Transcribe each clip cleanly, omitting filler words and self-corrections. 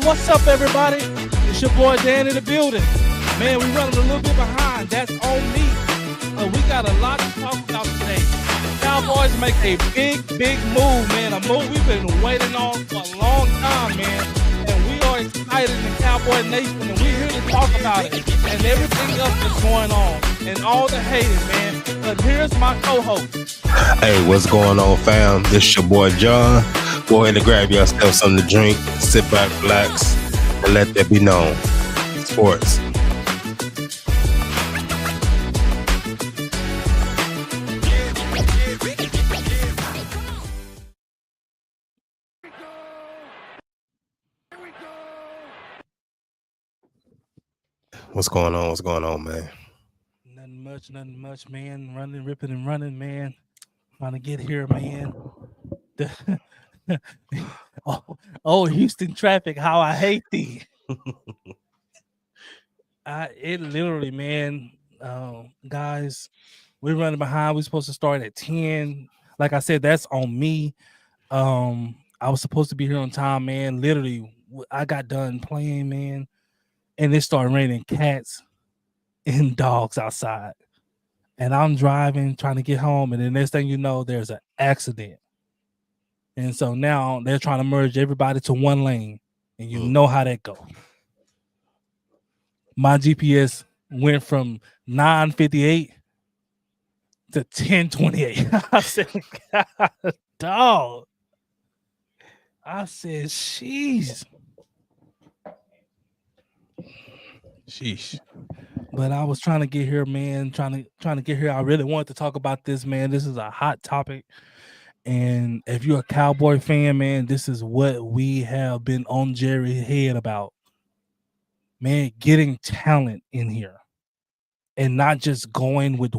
What's up, everybody? It's your boy Dan in the building. Man, we're running a little bit behind. That's on me. We got a lot to talk about today. Cowboys make a big move, man. A move we've been waiting on for a long time, man. And we are excited in the Cowboy Nation, and we're here to talk about it and everything else that's going on and all the haters, man. But here's my co-host. Hey, what's going on, fam? This is your boy John. Go ahead and grab yourself something to drink, sit back, relax, and let that be known. Sports. What's going on? What's going on, man? Nothing much, man. Running, ripping, and running, man. Trying to get here, man. Houston traffic, how I hate thee. It literally, man. Guys, we're running behind. We're supposed to start at 10. Like I said, that's on me. I was supposed to be here on time, man. Literally, I got done playing, man, and it started raining cats and dogs outside. And I'm driving, trying to get home, and the next thing you know, there's an accident. And so now they're trying to merge everybody to one lane, and you know how that goes. My GPS went from 9:58 to 10:28. I said, God, dog. I said, sheesh. But I was trying to get here, man. Trying to get here. I really wanted to talk about this, man. This is a hot topic. And if you're a Cowboy fan, man, this is what we have been on Jerry's head about. Man, getting talent in here. And not just going with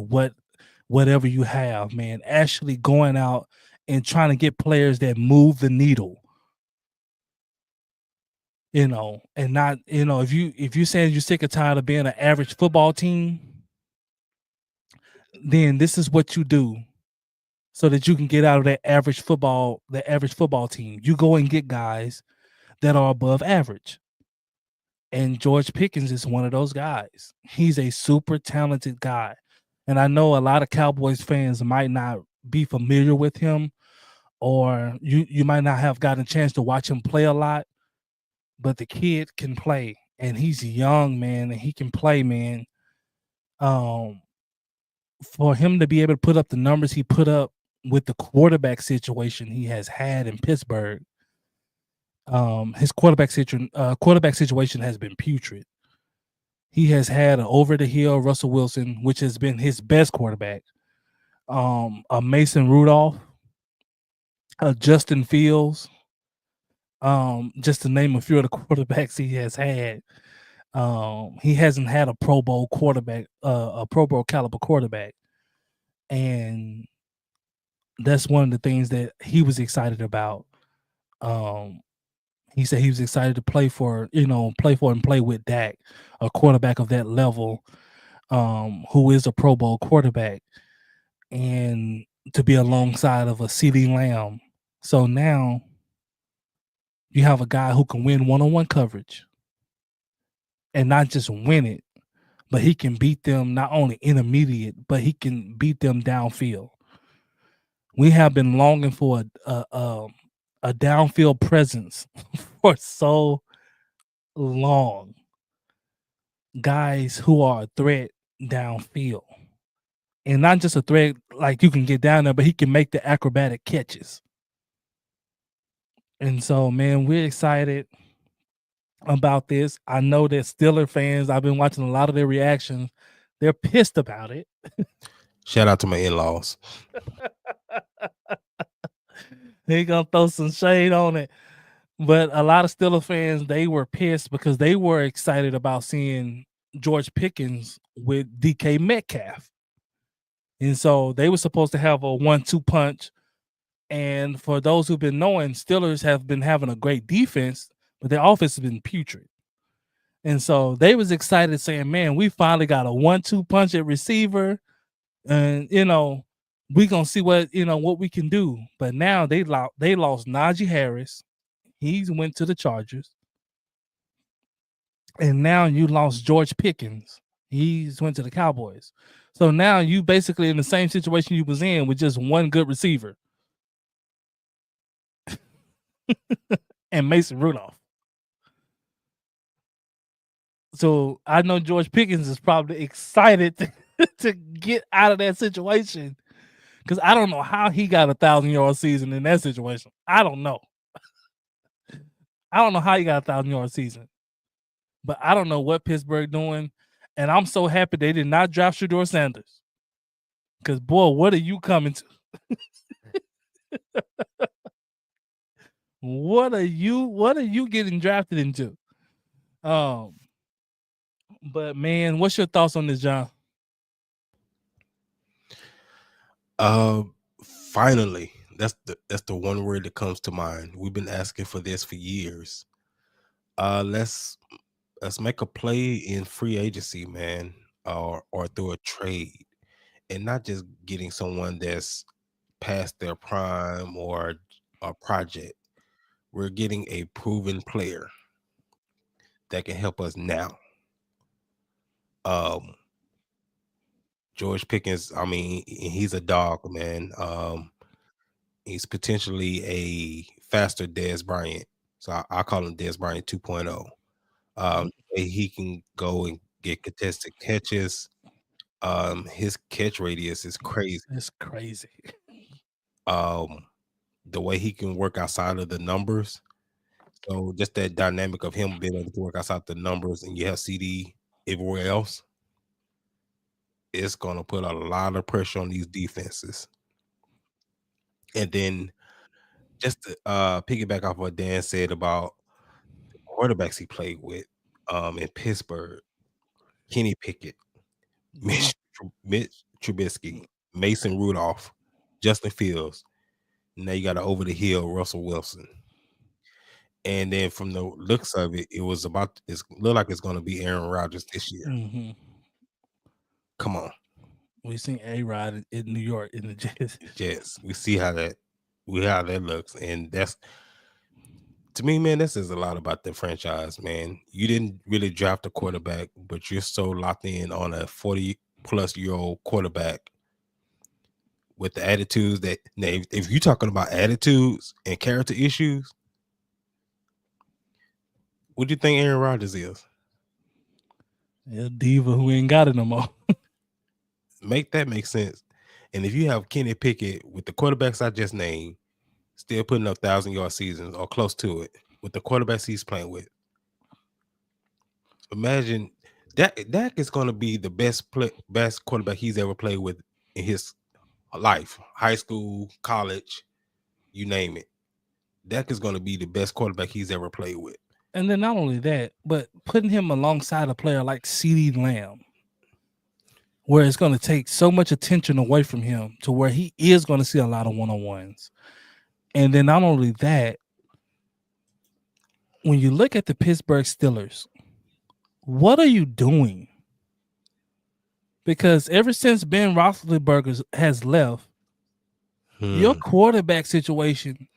whatever you have, man. Actually going out and trying to get players that move the needle. And not, if you saying you're sick or tired of being an average football team, then this is what you do so that you can get out of the average football team. You go and get guys that are above average. And George Pickens is one of those guys. He's a super talented guy. And I know a lot of Cowboys fans might not be familiar with him, or you might not have gotten a chance to watch him play a lot. But the kid can play, and he's young, man, and he can play, man. For him to be able to put up the numbers he put up with the quarterback situation he has had in Pittsburgh, his quarterback situation has been putrid. He has had an over-the-hill Russell Wilson, which has been his best quarterback, a Mason Rudolph, a Justin Fields, just to name a few of the quarterbacks he has had. He hasn't had a Pro Bowl quarterback, a Pro Bowl caliber quarterback. And that's one of the things that he was excited about. He said he was excited to play for and play with Dak, a quarterback of that level, who is a Pro Bowl quarterback, and to be alongside of a CeeDee Lamb. So now you have a guy who can win one-on-one coverage and not just win it, but he can beat them not only intermediate, but he can beat them downfield. We have been longing for a downfield presence for so long. Guys who are a threat downfield. And not just a threat like you can get down there, but he can make the acrobatic catches. And so, man, we're excited about this. I know that Steeler fans, I've been watching a lot of their reactions. They're pissed about it. Shout out to my in-laws. They're going to throw some shade on it. But a lot of Steeler fans, they were pissed because they were excited about seeing George Pickens with DK Metcalf. And so they were supposed to have a 1-2 punch. And for those who've been knowing, Steelers have been having a great defense, but their offense has been putrid. And so they was excited saying, man, we finally got a 1-2 punch at receiver. And, we're going to see what we can do. But now they lost Najee Harris. He went to the Chargers. and now you lost George Pickens. He's went to the Cowboys. So now you basically in the same situation you was in with just one good receiver. And Mason Rudolph. So I know George Pickens is probably excited to get out of that situation. Because I don't know how he got 1,000-yard season in that situation. I don't know. I don't know how he got 1,000-yard season. But I don't know what Pittsburgh doing. And I'm so happy they did not draft Shedeur Sanders. Because, boy, what are you coming to? What are you getting drafted into? But man, what's your thoughts on this, John? Finally, that's the one word that comes to mind. We've been asking for this for years. Let's make a play in free agency, man, or through a trade, and not just getting someone that's past their prime or a project. We're getting a proven player that can help us now. George Pickens, I mean, he's a dog, man. He's potentially a faster Dez Bryant. So I call him Dez Bryant 2.0. He can go and get contested catches. His catch radius is crazy. It's crazy. The way he can work outside of the numbers. So just that dynamic of him being able to work outside the numbers, and you have CD everywhere else, it's gonna put a lot of pressure on these defenses. And then just to piggyback off what Dan said about the quarterbacks he played with in Pittsburgh, Kenny Pickett, Mitch Trubisky, Mason Rudolph, Justin Fields. Now you got an over the hill Russell Wilson. And then from the looks of it, it looked like it's going to be Aaron Rodgers this year. Mm-hmm. Come on. We seen A-Rod in New York in the Jets. Jets. We see how that looks. And that's, to me, man, this is a lot about the franchise, man. You didn't really draft a quarterback, but you're so locked in on a 40-plus-year-old quarterback with the attitudes that, now, if you're talking about attitudes and character issues, what do you think Aaron Rodgers is? A diva who ain't got it no more. Make that make sense. And if you have Kenny Pickett with the quarterbacks I just named, still putting up 1,000-yard seasons or close to it with the quarterbacks he's playing with, imagine Dak is going to be the best quarterback he's ever played with in his life, high school, college, you name it. Dak is going to be the best quarterback he's ever played with. And then not only that, but putting him alongside a player like CeeDee Lamb, where it's going to take so much attention away from him to where he is going to see a lot of one-on-ones. And then not only that, when you look at the Pittsburgh Steelers, what are you doing? Because ever since Ben Roethlisberger has left, your quarterback situation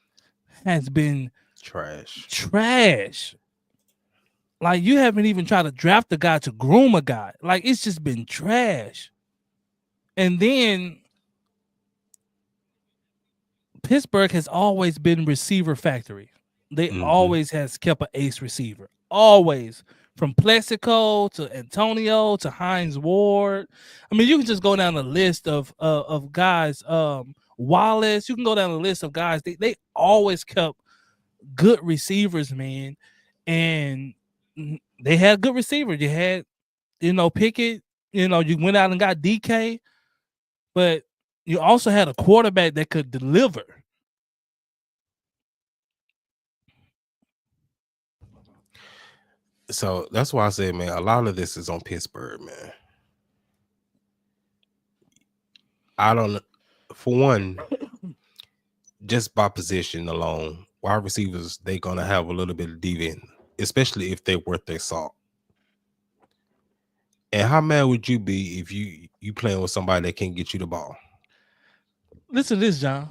has been trash. Like, you haven't even tried to draft a guy to groom a guy. Like, it's just been trash. And then Pittsburgh has always been receiver factory. They always has kept an ace receiver. Always. From Plexico to Antonio to Hines Ward. I mean, you can just go down the list of guys. Wallace. You can go down the list of guys. They always kept good receivers, man. And they had good receivers. You had, Pickett. You went out and got DK. But you also had a quarterback that could deliver. So that's why I said, man, a lot of this is on Pittsburgh, man. I don't, for one, just by position alone, wide receivers, they're going to have a little bit of diva, especially if they're worth their salt. And how mad would you be if you playing with somebody that can't get you the ball? Listen to this, John.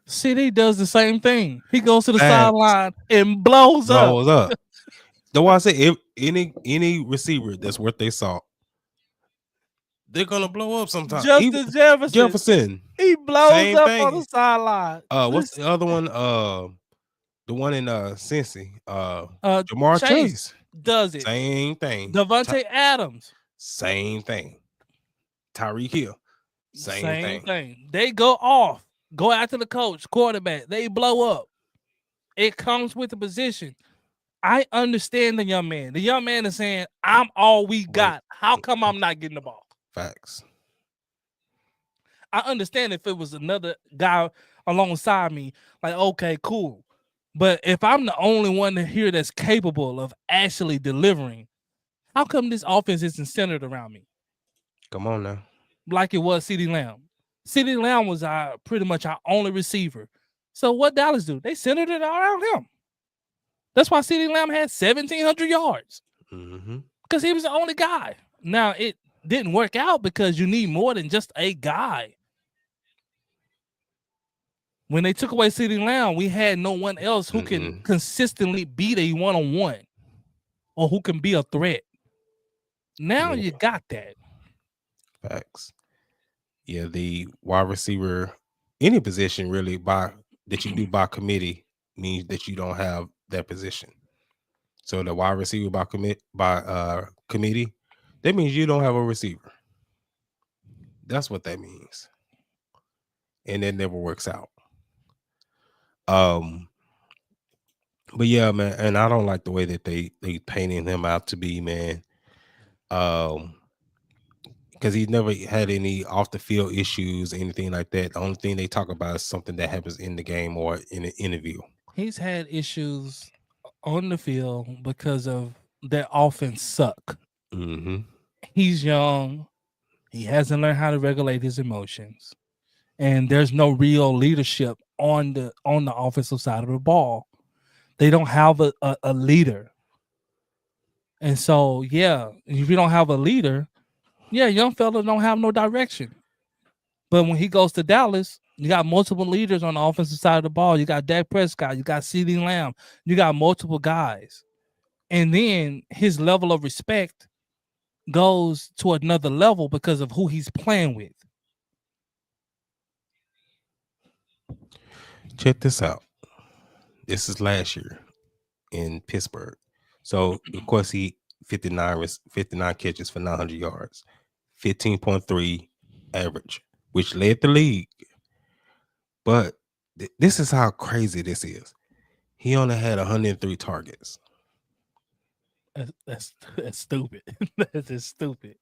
CD does the same thing. He goes to the sideline and blows up. That's why I say any receiver that's worth their salt, they're gonna blow up sometime. Even Justin Jefferson, he blows same up on thing. the sideline. What's the other one? The one in Cincy, Jamar Chase does it. same thing. Devontae Adams, same thing. Tyreek Hill, same thing. They go off, go after the coach, quarterback. They blow up. It comes with the position. I understand the young man. The young man is saying, "I'm all we got. How come I'm not getting the ball?" Facts. I understand if it was another guy alongside me, like, okay, cool. But if I'm the only one here that's capable of actually delivering, how come this offense isn't centered around me? Come on now. Like it was CeeDee Lamb. CeeDee Lamb was pretty much our only receiver. So what Dallas do? They centered it around him. That's why CeeDee Lamb had 1,700 yards. Because he was the only guy. Now, it didn't work out because you need more than just a guy. When they took away CeeDee Lamb, we had no one else who can consistently beat a one-on-one or who can be a threat. Now you got that. Facts. Yeah, the wide receiver, any position really that you do by committee means that you don't have that position. So the wide receiver by committee, that means you don't have a receiver. That's what that means. And that never works out. But yeah, man, and I don't like the way that they painting him out to be, man. Because he never had any off the field issues, anything like that. The only thing they talk about is something that happens in the game or in an interview. He's had issues on the field because of their offense suck. He's young. He hasn't learned how to regulate his emotions. And there's no real leadership on the offensive side of the ball. They don't have a leader. And so, yeah, if you don't have a leader, yeah, young fella don't have no direction. But when he goes to Dallas, you got multiple leaders on the offensive side of the ball. You got Dak Prescott, you got CeeDee Lamb, you got multiple guys. And then his level of respect goes to another level because of who he's playing with. Check this out. This is last year in Pittsburgh. So, of course, he 59 catches for 900 yards, 15.3 average, which led the league. But this is how crazy this is. He only had 103 targets. That's stupid. That's just stupid.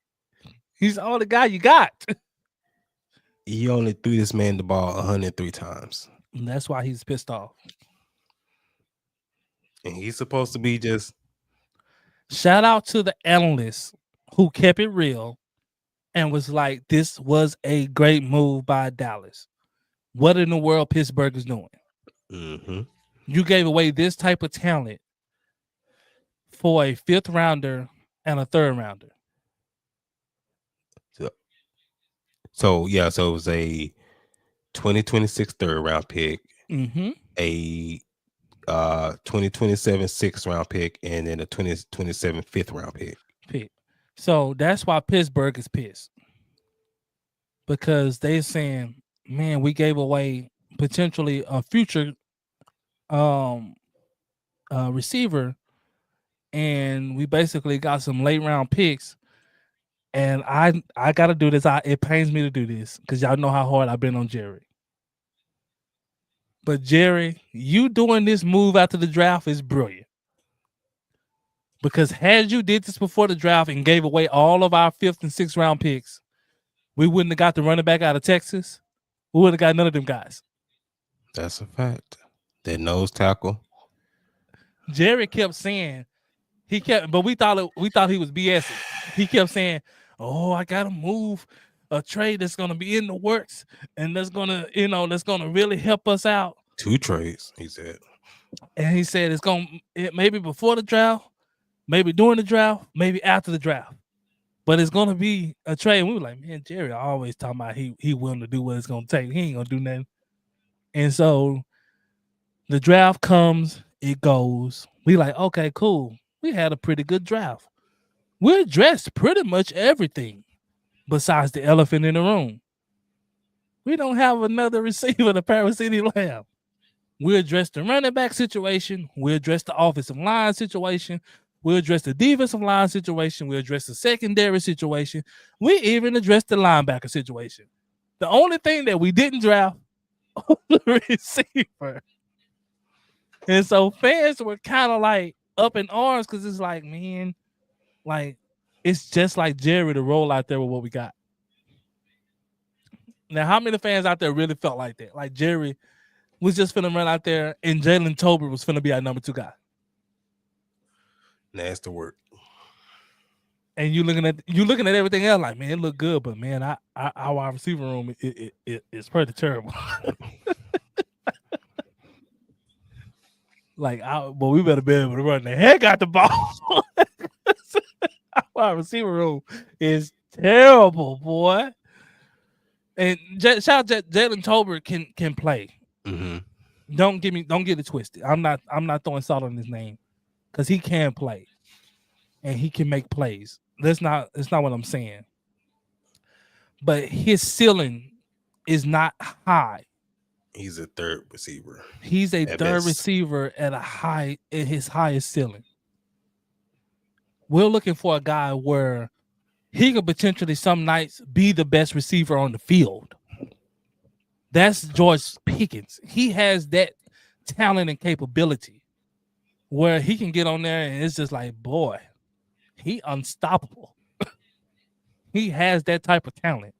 He's the only guy you got. He only threw this man the ball 103 times. And that's why he's pissed off. And he's supposed to be just... Shout out to the analysts who kept it real and was like, this was a great move by Dallas. What in the world Pittsburgh is doing? You gave away this type of talent for a 5th rounder and a 3rd rounder. So it was a 2026 3rd round pick, a 2027 6th round pick, and then a 2027 5th round pick. So that's why Pittsburgh is pissed. Because they're saying, man, we gave away potentially a future receiver, and we basically got some late round picks. And I gotta do this. It pains me to do this because y'all know how hard I've been on Jerry. But Jerry, you doing this move after the draft is brilliant. Because had you did this before the draft and gave away all of our 5th and 6th round picks, we wouldn't have got the running back out of Texas. We wouldn't have got none of them guys. That's a fact. That nose tackle. Jerry kept saying, but we thought he was BSing. He kept saying, "Oh, I gotta move a trade that's gonna be in the works, and that's gonna really help us out." 2 trades, he said. And he said it maybe before the draft, maybe during the draft, maybe after the draft. But it's gonna be a trade. And we were like, man, Jerry always talking about he willing to do what it's gonna take. He ain't gonna do nothing. And so the draft comes, it goes. We like, okay, cool. We had a pretty good draft. We addressed pretty much everything besides the elephant in the room. We don't have another receiver to pair with CeeDee Lamb. We addressed the running back situation. We addressed the offensive line situation. We addressed the defensive line situation. We addressed the secondary situation. We even addressed the linebacker situation. The only thing that we didn't draft was the receiver. And so fans were kind of like up in arms because it's like, man, like it's just like Jerry to roll out there with what we got. Now, how many fans out there really felt like that? Like Jerry was just finna run out there and Jalen Tolbert was finna be our number 2 guy. Nasty work. And you looking at everything else like, man, it look good, but man, our wide receiver room it's pretty terrible. Like, but we better be able to run the heck out the ball. Our wide receiver room is terrible, boy. And shout out that Jalen Tolbert can play. Mm-hmm. Don't get it twisted. I'm not throwing salt on his name because he can play and he can make plays. That's not what I'm saying. But his ceiling is not high. He's a third receiver. He's a third receiver at his highest ceiling. We're looking for a guy where he could potentially some nights be the best receiver on the field. That's George Pickens. He has that talent and capability where he can get on there and it's just like, boy, he unstoppable. He has that type of talent.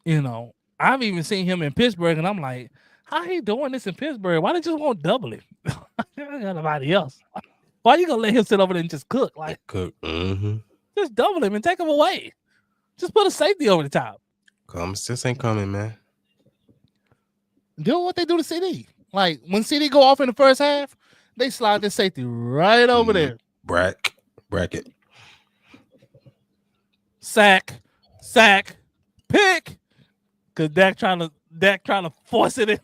You know, I've even seen him in Pittsburgh and I'm like, how he doing this in Pittsburgh? Why they just won't double him? Nobody else. Why you gonna let him sit over there and just cook? Like, just double him and take him away. Just put a safety over the top. This ain't coming, man. Do what they do to CD. Like when CD go off in the first half, they slide this safety right over there. Bracket. Sack, pick. Cause Dak trying to force it in.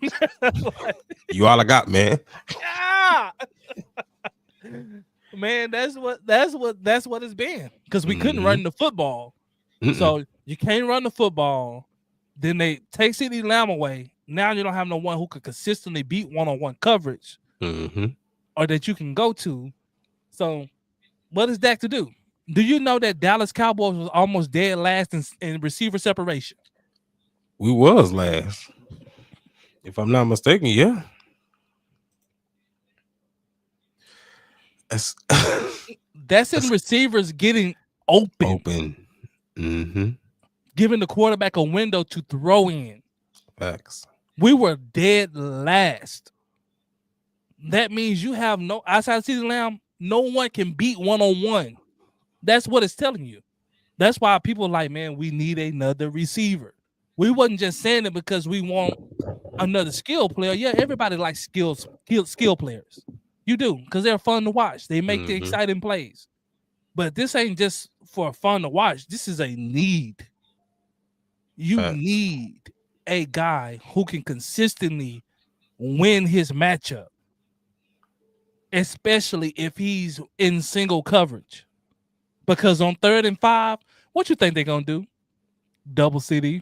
You all I got, man. Yeah. Man, that's what it's been. Because we couldn't run the football. So you can't run the football. Then they take CeeDee Lamb away. Now you don't have no one who could consistently beat one-on-one coverage or that you can go to. So what is Dak to do? Do you know that Dallas Cowboys was almost dead last in receiver separation? We was last. If I'm not mistaken, yeah. That's in receivers getting open. Giving the quarterback a window to throw in. Facts. We were dead last. That means you have no outside of CeeDee Lamb, no one can beat one-on-one. That's what it's telling you. That's why people are like, man, we need another receiver. We wasn't just saying it because we want another skill player. Yeah, everybody likes skill players. You do, because they're fun to watch. They make the exciting plays. But this ain't just for fun to watch. This is a need. You need a guy who can consistently win his matchup, especially if he's in single coverage. Because on 3rd and 5, what you think they're going to do? Double CD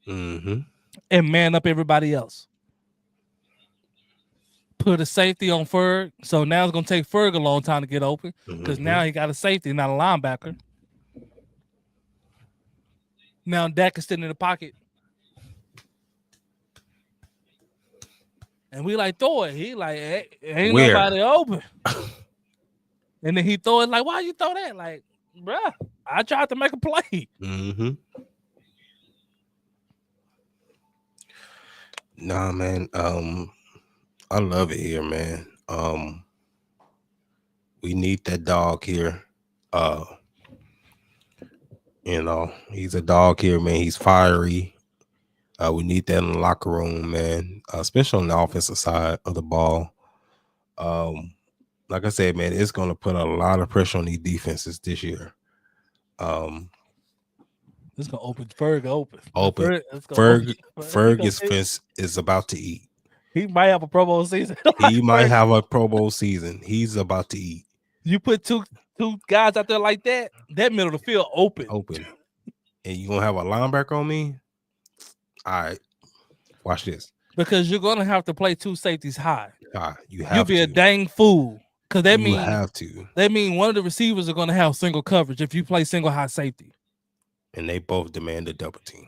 and man up everybody else. Put a safety on Ferg. So now it's going to take Ferg a long time to get open because now he got a safety, not a linebacker. Now Dak is sitting in the pocket. And we like, throw it. He like, ain't nobody open. And then he throw it like, why you throw that? Like, bruh, I tried to make a play. Nah, man. I love it here, man. We need that dog here. You know, he's a dog here, man. He's fiery. We need that in the locker room, man, especially on the offensive side of the ball. Like I said, man, it's going to put a lot of pressure on these defenses this year. It's going to open Ferg open. Ferg's fence is about to eat. He might have a Pro Bowl season. He might have a Pro Bowl season. He's about to eat. You put two guys out there like that middle of the field open. And you gonna have a linebacker on me? All right. Watch this. Because you're gonna have to play two safeties high. You'll be a dang fool. Because that means have to. That means one of the receivers are gonna have single coverage if you play single high safety. And they both demand a double team.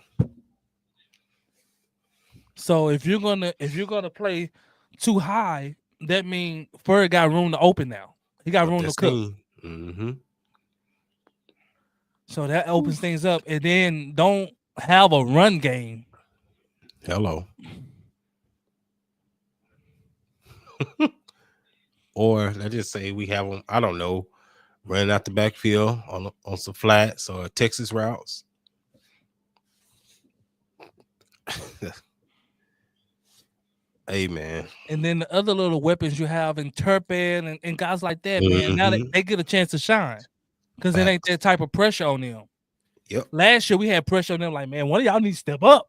So if you're gonna play too high, that means Ferg got room to open now. He got room to cook. Mm-hmm. So that opens things up, and then don't have a run game. Hello. Or let's just say we have them, I don't know, running out the backfield on some flats or Texas routes. Hey, man. And then the other little weapons you have in Turpin and guys like that, man, now they get a chance to shine because it ain't that type of pressure on them. Yep. Last year we had pressure on them like, man, one of y'all need to step up.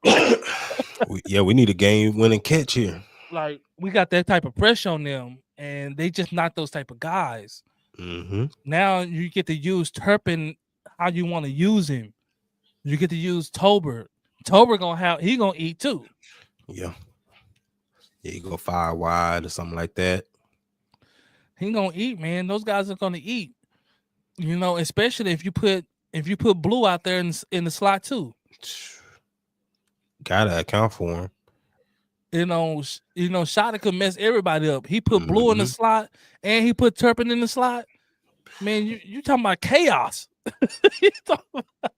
we need a game-winning catch here. Like, we got that type of pressure on them, and they just not those type of guys. Mm-hmm. Now you get to use Turpin how you want to use him. You get to use Tolbert. Tolbert he gonna eat too. Yeah. Yeah, you go 5 wide or something like that. He gonna eat, man. Those guys are gonna eat. You know, especially if you put Blue out there in the slot too. Gotta account for him. You know, Shotty could mess everybody up. He put Blue in the slot and he put Turpin in the slot. Man, you talking about chaos. You talking about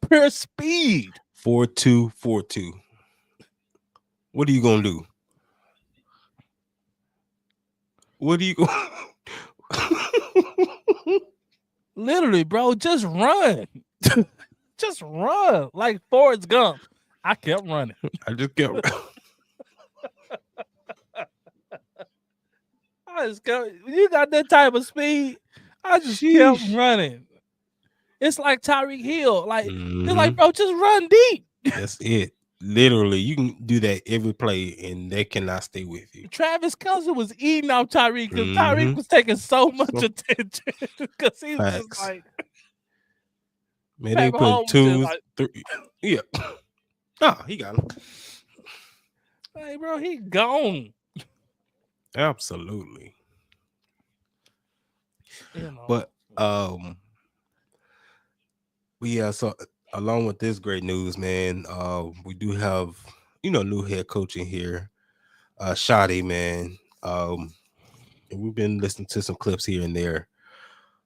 pure speed. 4-2-4-2. What are you gonna do? What are you going? Literally, bro, just run. Just run like Forrest Gump. I kept running. I just kept running. You got that type of speed. I just kept running. It's like Tyreek Hill. Like, It's like, bro, just run deep. That's it. Literally, you can do that every play, and they cannot stay with you. Travis Kelce was eating off Tyreek because Tyreek was taking so much attention because he was just like, man, they put 2, 3. Yeah. He got him. Hey, bro, he gone. Absolutely. But so along with this great news, man, we do have new head coaching here, Shotty, man. And we've been listening to some clips here and there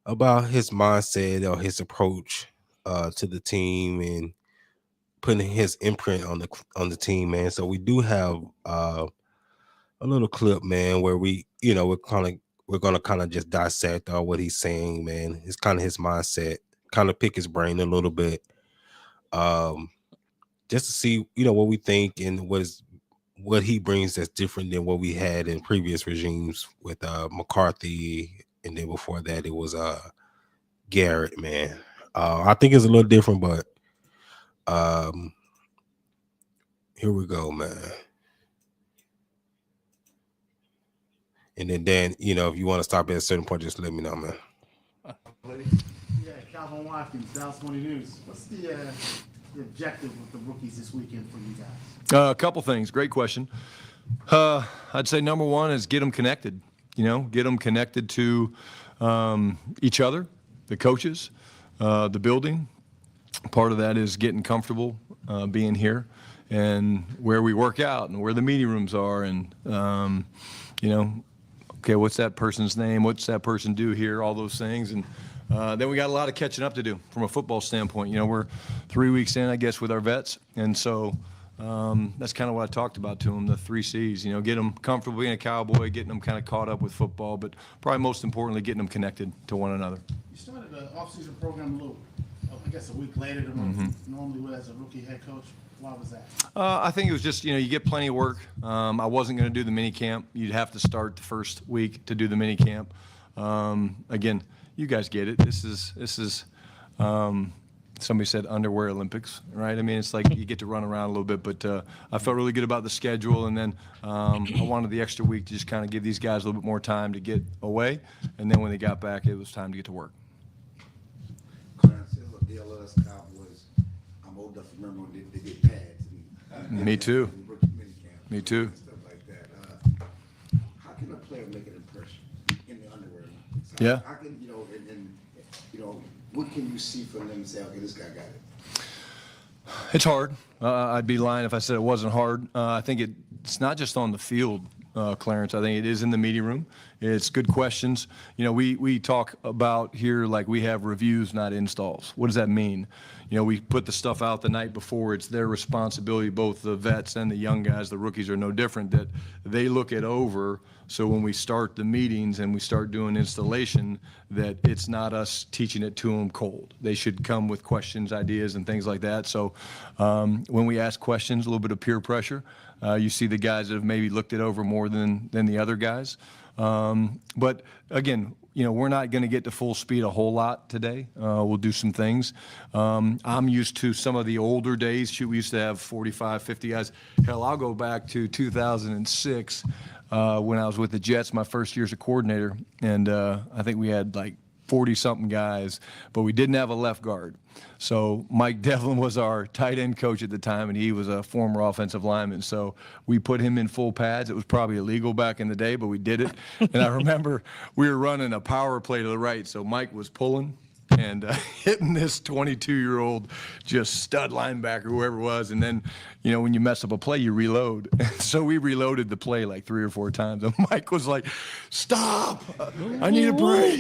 about his mindset or his approach to the team and putting his imprint on the team, man. So we do have a little clip, man, where we're gonna kind of just dissect what he's saying, man. It's kind of his mindset, kind of pick his brain a little bit, just to see what we think and what he brings that's different than what we had in previous regimes with McCarthy, and then before that it was Garrett, man. I think it's a little different, but here we go, man. And then Dan, if you want to stop at a certain point, just let me know, man. Yeah, Calvin Watkins, Dallas Morning News. What's the objective with the rookies this weekend for you guys? A couple things. Great question. I'd say number one is get them connected. Get them connected to each other, the coaches, the building. Part of that is getting comfortable being here and where we work out and where the meeting rooms are and, okay, what's that person's name? What's that person do here? All those things. And then we got a lot of catching up to do from a football standpoint. We're 3 weeks in, I guess, with our vets. And so that's kind of what I talked about to them, the 3 C's. Get them comfortable being a Cowboy, getting them kind of caught up with football, but probably most importantly, getting them connected to one another. You started the offseason program a little, I guess, a week later than what normally would as a rookie head coach. Why was that? I think it was just, you get plenty of work. I wasn't going to do the mini camp. You'd have to start the first week to do the mini camp. Again, you guys get it. This is somebody said underwear Olympics, right? I mean, it's like you get to run around a little bit, but I felt really good about the schedule, and then I wanted the extra week to just kind of give these guys a little bit more time to get away, and then when they got back, it was time to get to work. Clarence, the Dallas Cowboys, I'm old enough to remember when they did pads. Me too. And rookie minicamp Me too. and stuff like that. How can a player make an impression in the underwear? Yeah. How can, what can you see from them and say, okay, this guy got it? It's hard. I'd be lying if I said it wasn't hard. I think it's not just on the field, Clarence. I think it is in the media room. It's good questions. We talk about here like we have reviews, not installs. What does that mean? We put the stuff out the night before. It's their responsibility, both the vets and the young guys, the rookies are no different, that they look it over. So when we start the meetings and we start doing installation, that it's not us teaching it to them cold. They should come with questions, ideas, and things like that. So when we ask questions, a little bit of peer pressure. You see the guys that have maybe looked it over more than the other guys. But again, we're not going to get to full speed a whole lot today. We'll do some things. I'm used to some of the older days. Shoot, we used to have 45, 50 guys. Hell, I'll go back to 2006 when I was with the Jets, my first year as a coordinator. And I think we had like 40-something guys, but we didn't have a left guard. So Mike Devlin was our tight end coach at the time, and he was a former offensive lineman. So we put him in full pads. It was probably illegal back in the day, but we did it. And I remember we were running a power play to the right, so Mike was pulling and hitting this 22-year-old just stud linebacker, whoever it was. And then, when you mess up a play, you reload. So we reloaded the play like 3 or 4 times. And Mike was like, stop, I need a break,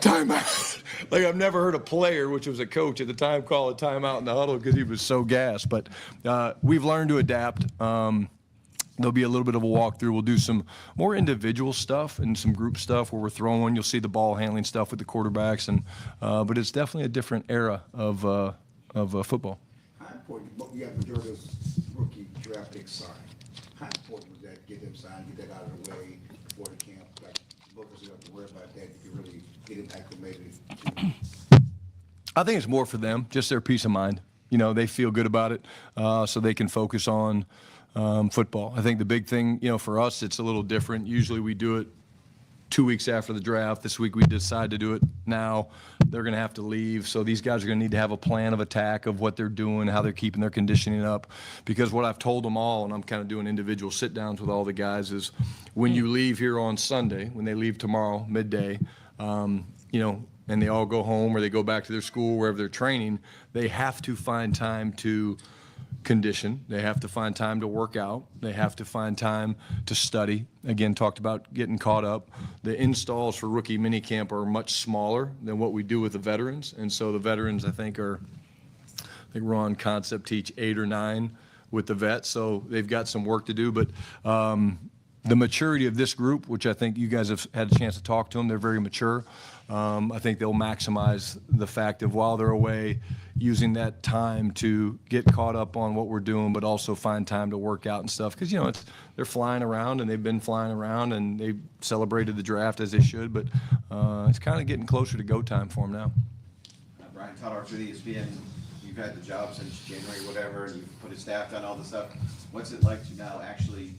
timeout. Like, I've never heard a player, which was a coach at the time, call a timeout in the huddle because he was so gassed. But we've learned to adapt. There'll be a little bit of a walkthrough. We'll do some more individual stuff and some group stuff where we're throwing. You'll see the ball handling stuff with the quarterbacks, but it's definitely a different era of football. How important, you got Majorita's rookie draft pick signed. How important was that, get them signed, get that out of the way before the camp? Like, both of us don't have to worry about that. You can really get him acclimated. I think it's more for them, just their peace of mind. They feel good about it, so they can focus on football. I think the big thing, for us, it's a little different. Usually we do it 2 weeks after the draft. This week we decide to do it now. They're going to have to leave. So these guys are going to need to have a plan of attack of what they're doing, how they're keeping their conditioning up. Because what I've told them all, and I'm kind of doing individual sit downs with all the guys, is when you leave here on Sunday, when they leave tomorrow, midday, and they all go home or they go back to their school, wherever they're training, they have to find time to condition. They have to find time to work out. They have to find time to study. Again, talked about getting caught up. The installs for rookie minicamp are much smaller than what we do with the veterans. And so the veterans, I think we're on concept teach 8 or 9 with the vets. So they've got some work to do. But the maturity of this group, which I think you guys have had a chance to talk to them, they're very mature. I think they'll maximize the fact of while they're away, using that time to get caught up on what we're doing, but also find time to work out and stuff. Because, they're flying around, and they've been flying around, and they celebrated the draft as they should. But it's kind of getting closer to go time for them now. Brian Schottenheimer for the ESPN. You've had the job since January, whatever, and you've put a staff on all this stuff. What's it like to now actually,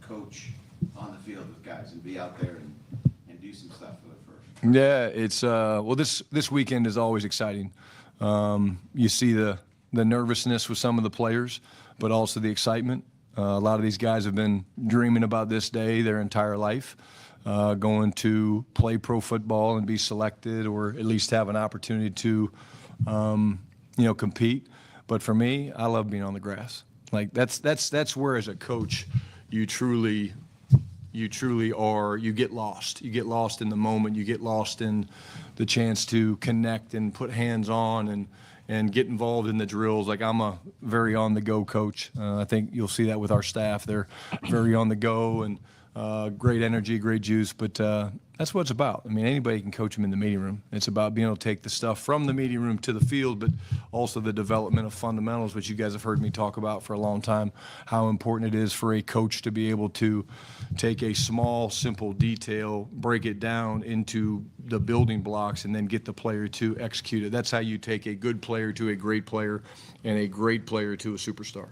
coach on the field with guys and be out there and do some stuff for the first? Yeah, it's well, this weekend is always exciting. You see the nervousness with some of the players, but also the excitement. A lot of these guys have been dreaming about this day their entire life, going to play pro football and be selected, or at least have an opportunity to, compete. But for me, I love being on the grass. Like that's where, as a coach, you truly are, you get lost. You get lost in the moment. You get lost in the chance to connect and put hands on and get involved in the drills. Like, I'm a very on-the-go coach. I think you'll see that with our staff. They're very on the go and great energy, great juice. But That's what it's about. I mean, anybody can coach them in the meeting room. It's about being able to take the stuff from the meeting room to the field, but also the development of fundamentals, which you guys have heard me talk about for a long time, how important it is for a coach to be able to take a small, simple detail, break it down into the building blocks, and then get the player to execute it. That's how you take a good player to a great player and a great player to a superstar.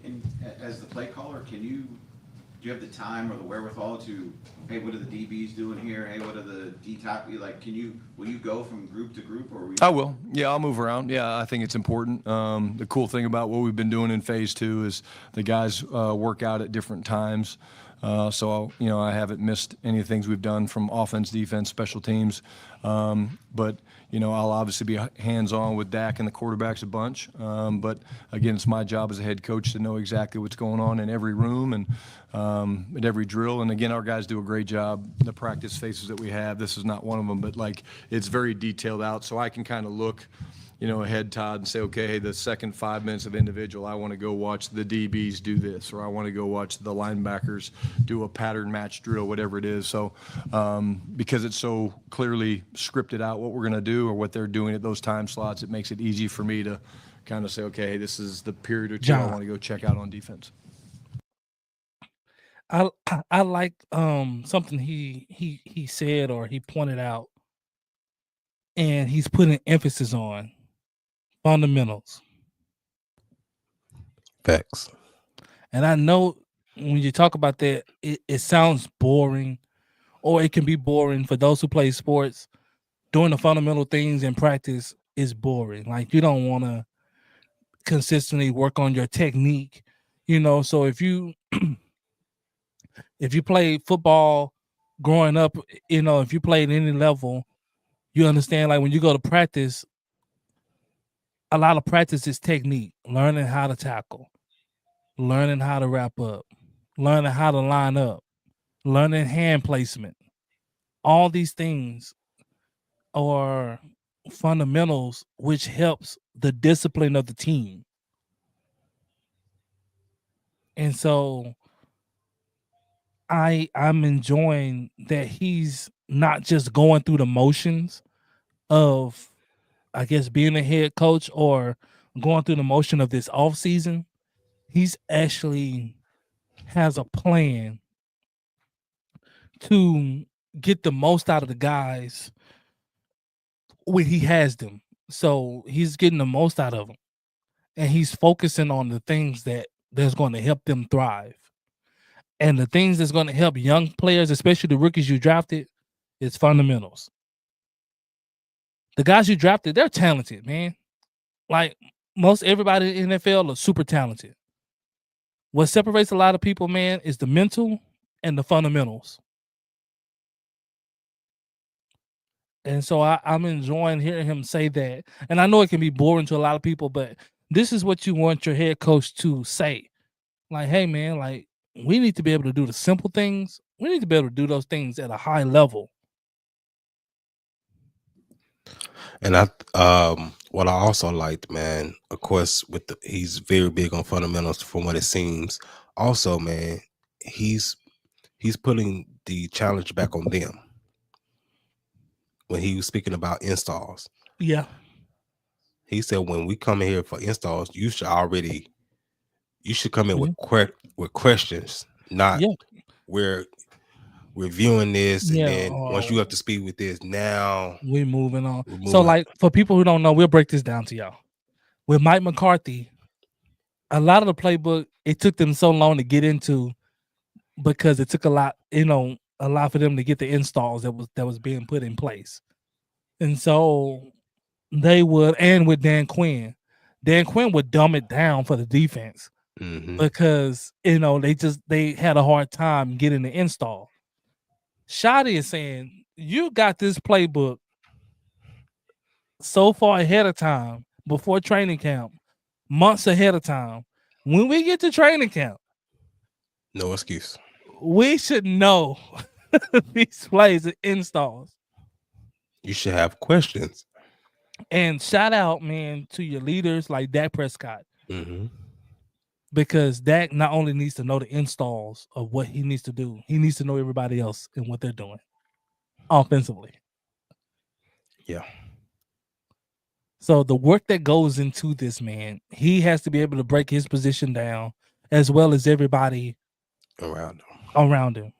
And as the play caller, do you have the time or the wherewithal to, hey, what are the DBs doing here? Hey, what are the D-top? Like, will you go from group to group, or I will. Yeah, I'll move around. Yeah, I think it's important. The cool thing about what we've been doing in phase 2 is the guys work out at different times. So, I haven't missed any of the things we've done from offense, defense, special teams. But, I'll obviously be hands-on with Dak and the quarterbacks a bunch. But, again, it's my job as a head coach to know exactly what's going on in every room and at every drill. And, again, our guys do a great job. The practice faces that we have, this is not one of them, but, it's very detailed out. So I can kind of look ahead, Todd, and say, okay, hey, the second 5 minutes of individual, I want to go watch the DBs do this, or I want to go watch the linebackers do a pattern match drill, whatever it is. So because it's so clearly scripted out what we're going to do or what they're doing at those time slots, it makes it easy for me to kind of say, okay, this is the period or two I want to go check out on defense. I like something he said or he pointed out, and he's putting emphasis on fundamentals. Facts. And I know when you talk about that, it sounds boring, or it can be boring for those who play sports. Doing the fundamental things in practice is boring. Like, you don't want to consistently work on your technique, So if you play football growing up, if you play at any level, you understand, like, when you go to practice, a lot of practice is technique, learning how to tackle, learning how to wrap up, learning how to line up, learning hand placement. All these things are fundamentals, which helps the discipline of the team. And so I'm enjoying that he's not just going through the motions of, I guess, being a head coach or going through the motion of this off season. He's actually has a plan to get the most out of the guys when he has them. So he's getting the most out of them, and he's focusing on the things that's going to help them thrive. And the things that's going to help young players, especially the rookies you drafted, is fundamentals. The guys you drafted, they're talented, man. Like, most everybody in the NFL are super talented. What separates a lot of people, man, is the mental and the fundamentals. And so I'm enjoying hearing him say that. And I know it can be boring to a lot of people, but this is what you want your head coach to say. Like, hey, man, like, we need to be able to do the simple things. We need to be able to do those things at a high level. And what I also liked, man, of course, he's very big on fundamentals from what it seems. Also, man, he's putting the challenge back on them. When he was speaking about installs, Yeah, he said, when we come in here for installs, you should come in with questions, not we're reviewing this, and then once you up to speed with this, now we're moving on. So, like, for people who don't know, we'll break this down to y'all. With Mike McCarthy, a lot of the playbook, it took them so long to get into because it took a lot for them to get the installs that was being put in place. And so they would, and with Dan Quinn would dumb it down for the defense because they had a hard time getting the install. Shotty is saying, you got this playbook so far ahead of time, before training camp, months ahead of time. When we get to training camp, no excuse. We should know these plays and installs. You should have questions. And shout out, man, to your leaders like Dak Prescott. Because Dak not only needs to know the installs of what he needs to do, he needs to know everybody else and what they're doing. offensively. Yeah. So the work that goes into this, man, he has to be able to break his position down as well as everybody Around them. around him.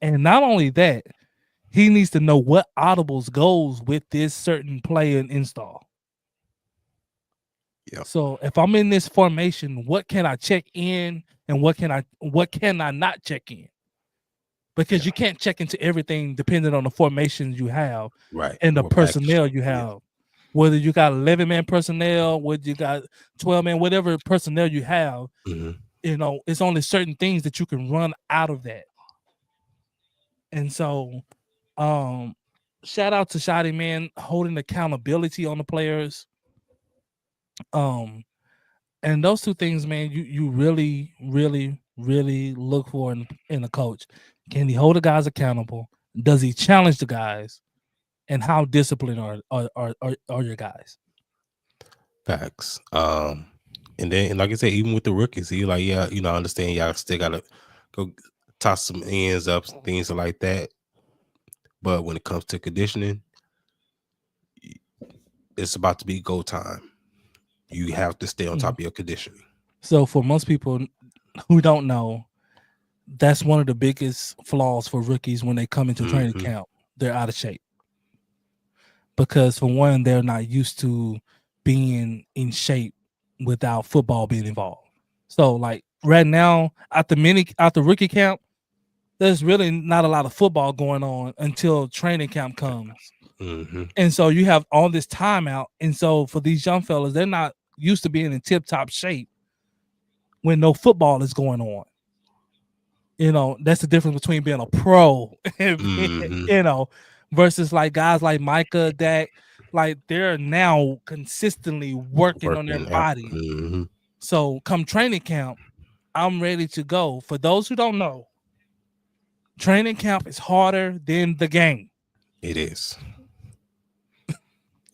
And not only that, he needs to know what audibles goes with this certain play and install. Yep. So if I'm in this formation, what can I check in and what can I not check in? Because you can't check into everything depending on the formations you have Right. and the What package. personnel you have. Yeah. Whether you got 11-man personnel, whether you got 12-man, whatever personnel you have, Mhm. you know, it's only certain things that you can run out of that. And so, shout out to Shotty, man, holding accountability on the players. And those two things, man, you really, really, really look for in a coach. Can he hold the guys accountable? Does he challenge the guys? And how disciplined are your guys? Facts. And then, like I said, even with the rookies, he like, yeah, you know, I understand y'all still gotta go toss some ends up, things like that. But when it comes to conditioning, it's about to be go time. You have to stay on top of your conditioning. So for most people who don't know, that's one of the biggest flaws for rookies when they come into training camp. They're out of shape. Because for one, they're not used to being in shape without football being involved. So like right now at the rookie camp, there's really not a lot of football going on until training camp comes. And so you have all this time out. And so for these young fellas, they're not used to being in tip-top shape when no football is going on. You know, that's the difference between being a pro and you know, versus like guys like Micah, Dak, like they're now consistently working on their body. So come training camp, I'm ready to go. For those who don't know, training camp is harder than the game. It is.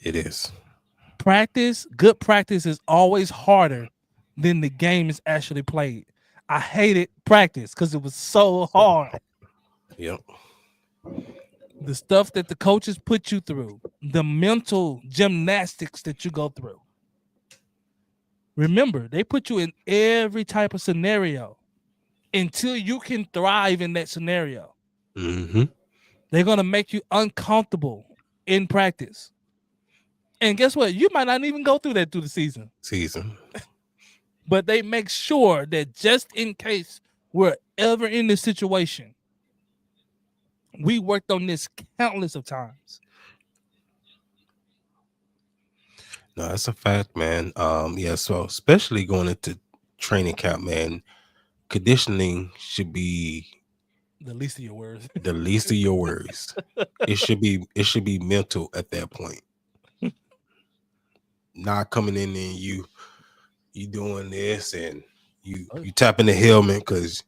It is. Good practice is always harder than the game is actually played. I hated practice because it was so hard. Yep. The stuff that the coaches put you through, the mental gymnastics that you go through. Remember, they put you in every type of scenario until you can thrive in that scenario. They're going to make you uncomfortable in practice. And guess what? You might not even go through that through the season. But they make sure that just in case we're ever in this situation, we worked on this countless of times. No, that's a fact, man. Yeah, so especially going into training camp, man, conditioning should be the least of your worries. The least of your worries. It should be mental at that point. Not coming in and you doing this and you tapping the helmet because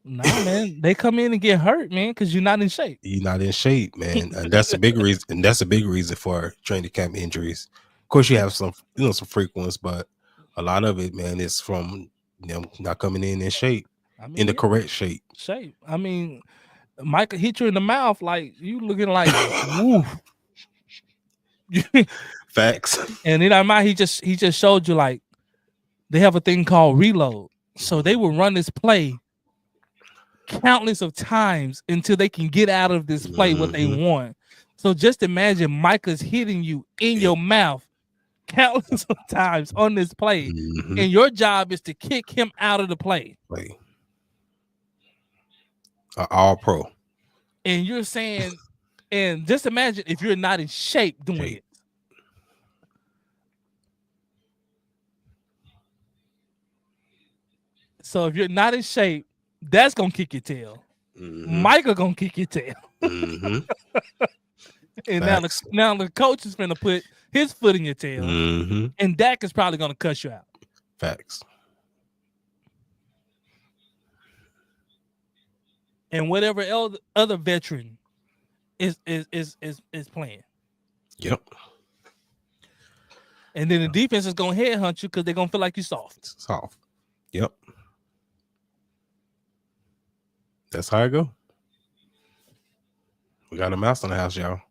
nah, man, they come in and get hurt, man, because you're not in shape. You're not in shape, man. And that's a big reason. And that's a big reason for training camp injuries. Of course, you have some, some freak ones, but a lot of it, man, is from them not coming in shape, in the correct shape. I mean, Micah hit you in the mouth, like you looking like woof. Facts. And then he just showed you like they have a thing called reload. So they will run this play countless of times until they can get out of this play what they want. So just imagine Micah's hitting you in your mouth countless of times on this play, and your job is to kick him out of the play. All pro. And you're saying, and just imagine if you're not in shape doing it. So if you're not in shape, that's gonna kick your tail. Micah gonna kick your tail. And now the coach is gonna put his foot in your tail, and Dak is probably gonna cuss you out. Facts. And whatever other veteran is playing. Yep. And then the defense is gonna headhunt you because they're gonna feel like you're soft. Yep. That's how I go. We got a mouse in the house, y'all.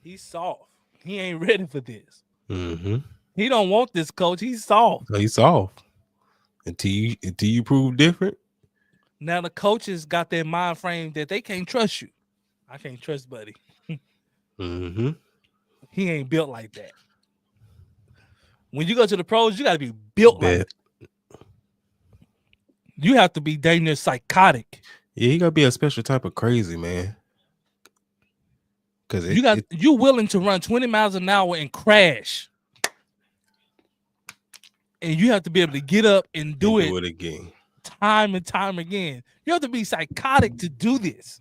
He's soft. He ain't ready for this. Mm-hmm. He don't want this, coach. He's soft. So he's soft. Until you prove different. Now the coaches got their mind frame that they can't trust you. I can't trust Buddy. Mm-hmm. He ain't built like that. When you go to the pros, you got to be built like that. You have to be dang near psychotic. Yeah, you gotta be a special type of crazy, man. Because you willing to run 20 miles an hour and crash. And you have to be able to get up and do it again. Time and time again. You have to be psychotic to do this.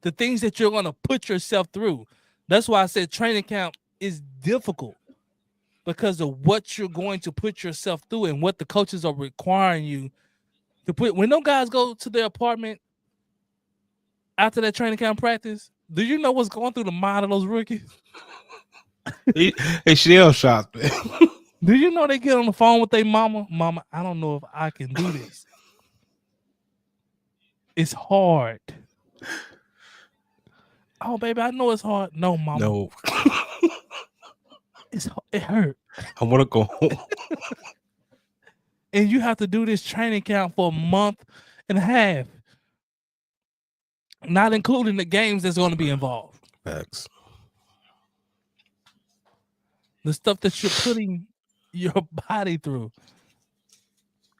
The things that you're going to put yourself through. That's why I said training camp is difficult because of what you're going to put yourself through and what the coaches are requiring you to put. When those guys go to their apartment after that training camp practice, do you know what's going through the mind of those rookies? They shell shocked. Do you know they get on the phone with their mama? Mama, I don't know if I can do this. It's hard. Oh, baby, I know it's hard. No, mama. No. It hurt. I want to go home. And you have to do this training camp for a month and a half. Not including the games that's going to be involved. Facts. The stuff that you're putting your body through.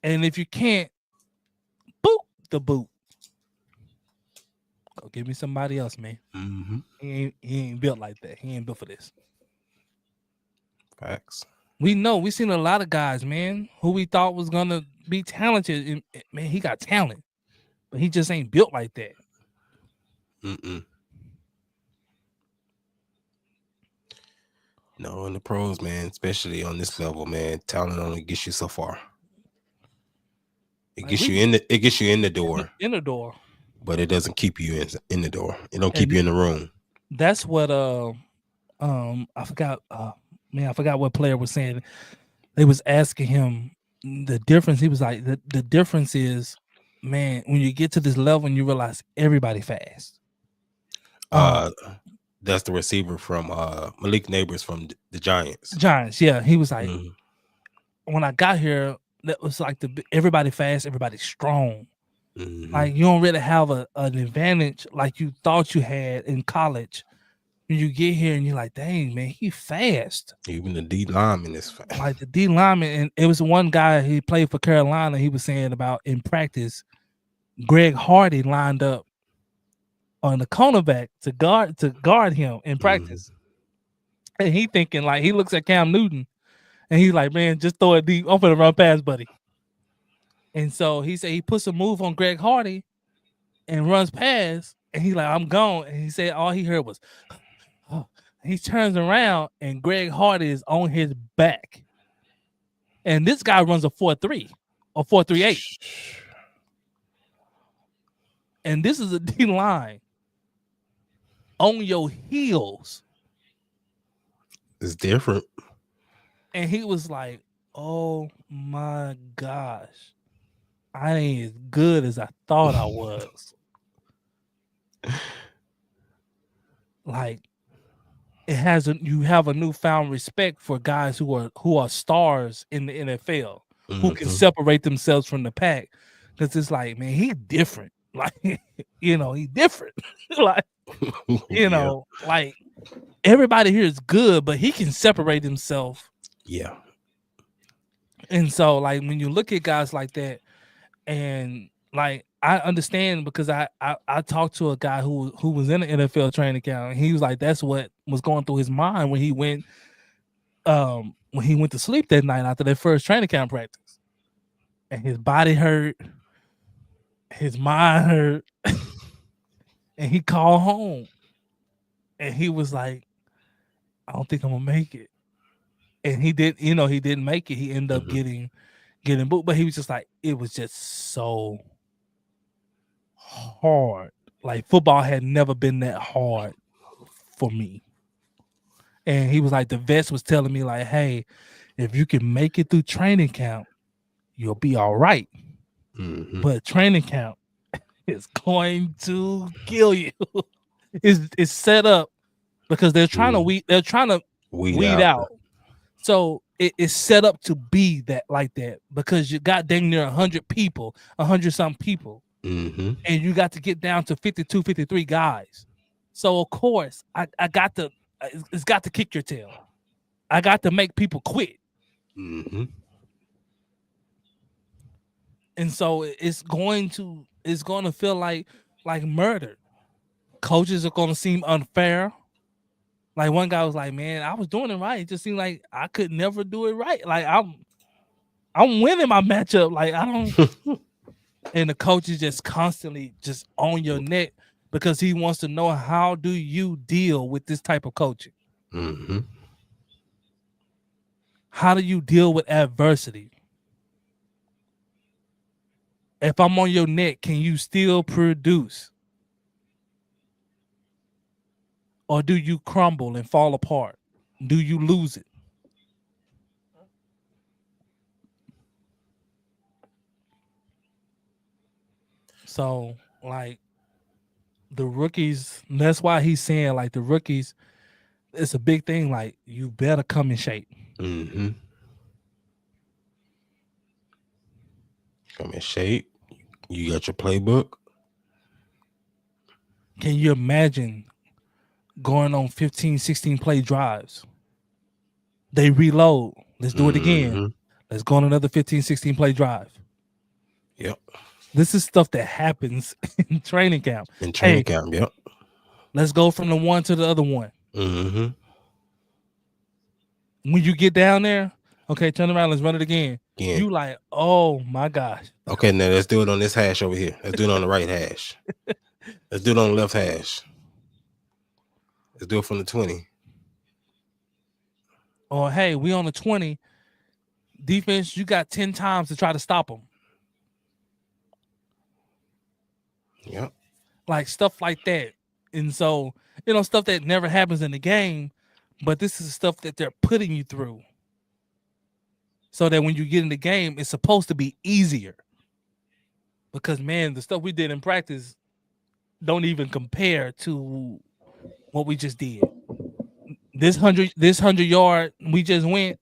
And if you can't, boot the boot. Go give me somebody else, man. Mm-hmm. He ain't built like that. He ain't built for this. Facts. We seen a lot of guys, man, who we thought was gonna be talented. And, man, he got talent, but he just ain't built like that. Mm-mm. No, in the pros, man, especially on this level, man, talent only gets you so far. It gets you in the door. In the door. But it doesn't keep you in the door. It don't keep you in the room. That's what I forgot what player was saying. They was asking him the difference. He was like, the difference is, man, when you get to this level and you realize everybody fast. That's the receiver from Malik Neighbors from the Giants. Giants, yeah. He was like, when I got here, that was like everybody fast, everybody strong. Mm-hmm. Like you don't really have an advantage like you thought you had in college. When you get here and you're like, dang, man, he fast. Even the D lineman is fast. Like the D lineman, and it was one guy he played for Carolina. He was saying about in practice, Greg Hardy lined up on the cornerback to guard him in practice. And he thinking like he looks at Cam Newton and he's like, man, just throw it deep. I'm gonna run past, buddy. And so he said he puts a move on Greg Hardy and runs past, and he's like, I'm gone. And he said all he heard was, oh. He turns around and Greg Hardy is on his back. And this guy runs a 4.3 or 4.38. And this is a D line on your heels. It's different. And he was like, oh my gosh. I ain't as good as I thought I was. Like you have a newfound respect for guys who are stars in the NFL, who can separate themselves from the pack. Because it's like, man, he's different. Like, he's different. Like, like everybody here is good, but he can separate himself. Yeah. And so, like, when you look at guys like that, and like I understand because I talked to a guy who was in the NFL training camp, and he was like, that's what was going through his mind when he went to sleep that night after their first training camp practice. And his body hurt, his mind hurt, and he called home. And he was like, I don't think I'm gonna make it. And he didn't make it. He ended up getting booked, but he was just like, it was just so hard. Like football had never been that hard for me. And he was like, the vets was telling me like, hey, if you can make it through training camp, you'll be all right. But training camp is going to kill you. is set up because they're trying to weed out. So it's set up to be that like that because you got dang near 100 people, 100-some people, Mm-hmm. and you got to get down to 52, 53 guys. So of course I got to it's got to kick your tail. I got to make people quit. Mm-hmm. And so it's going to feel like murder. Coaches are going to seem unfair. Like one guy was like, "Man, I was doing it right. It just seemed like I could never do it right. Like I'm winning my matchup. Like I don't." And the coach is just constantly just on your neck because he wants to know how do you deal with this type of coaching. Mm-hmm. How do you deal with adversity? If I'm on your neck, can you still produce? Or do you crumble and fall apart? Do you lose it? So, like, the rookies, that's why he's saying, like, the rookies, it's a big thing. Like, you better come in shape. Mm-hmm. Come in shape. You got your playbook. Can you imagine going on 15, 16 play drives? They reload. Let's do it again. Mm-hmm. Let's go on another 15, 16 play drive. Yep. This is stuff that happens in training camp. In training camp, yep. Let's go from the one to the other one. Mm-hmm. When you get down there, okay, turn around, let's run it again. Yeah. You like, oh my gosh. Okay, now let's do it on this hash over here. Let's do it on the right hash. Let's do it on the left hash. Let's do it from the 20. Or hey, we on the 20. Defense, you got 10 times to try to stop them. Yep. Like stuff like that. And so, stuff that never happens in the game, but this is stuff that they're putting you through. So that when you get in the game, it's supposed to be easier. Because man, the stuff we did in practice don't even compare to what we just did. This 100-yard we just went,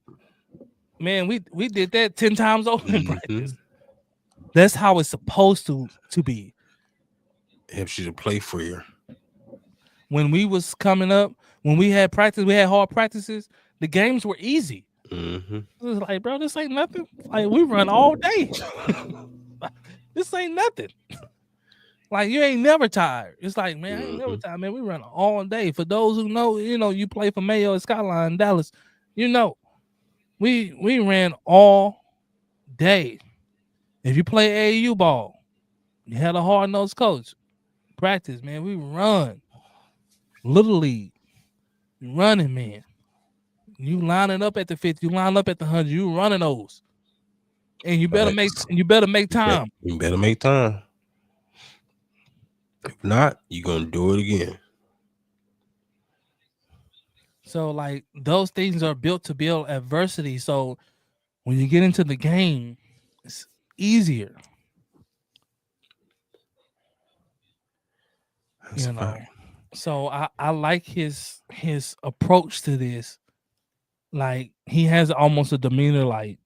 man, we did that 10 times over in practice. That's how it's supposed to be. Helps you to play freer. When we was coming up, when we had practice, we had hard practices, the games were easy. Mm-hmm. It was like, bro, this ain't nothing. Like we run all day. This ain't nothing. Like you ain't never tired. It's like, man, I ain't never tired, man. We run all day. For those who know, you play for Mayo and Skyline in Dallas, we ran all day. If you play AAU ball, you had a hard-nosed coach. Practice, man. We run. Little league. Running, man. You lining up at the 50, you line up at the 100, you running those. And you better make time. You better make time. If not, you're gonna do it again. So, like, those things are built to build adversity. So when you get into the game, it's easier. That's fact. So I like his approach to this. Like he has almost a demeanor like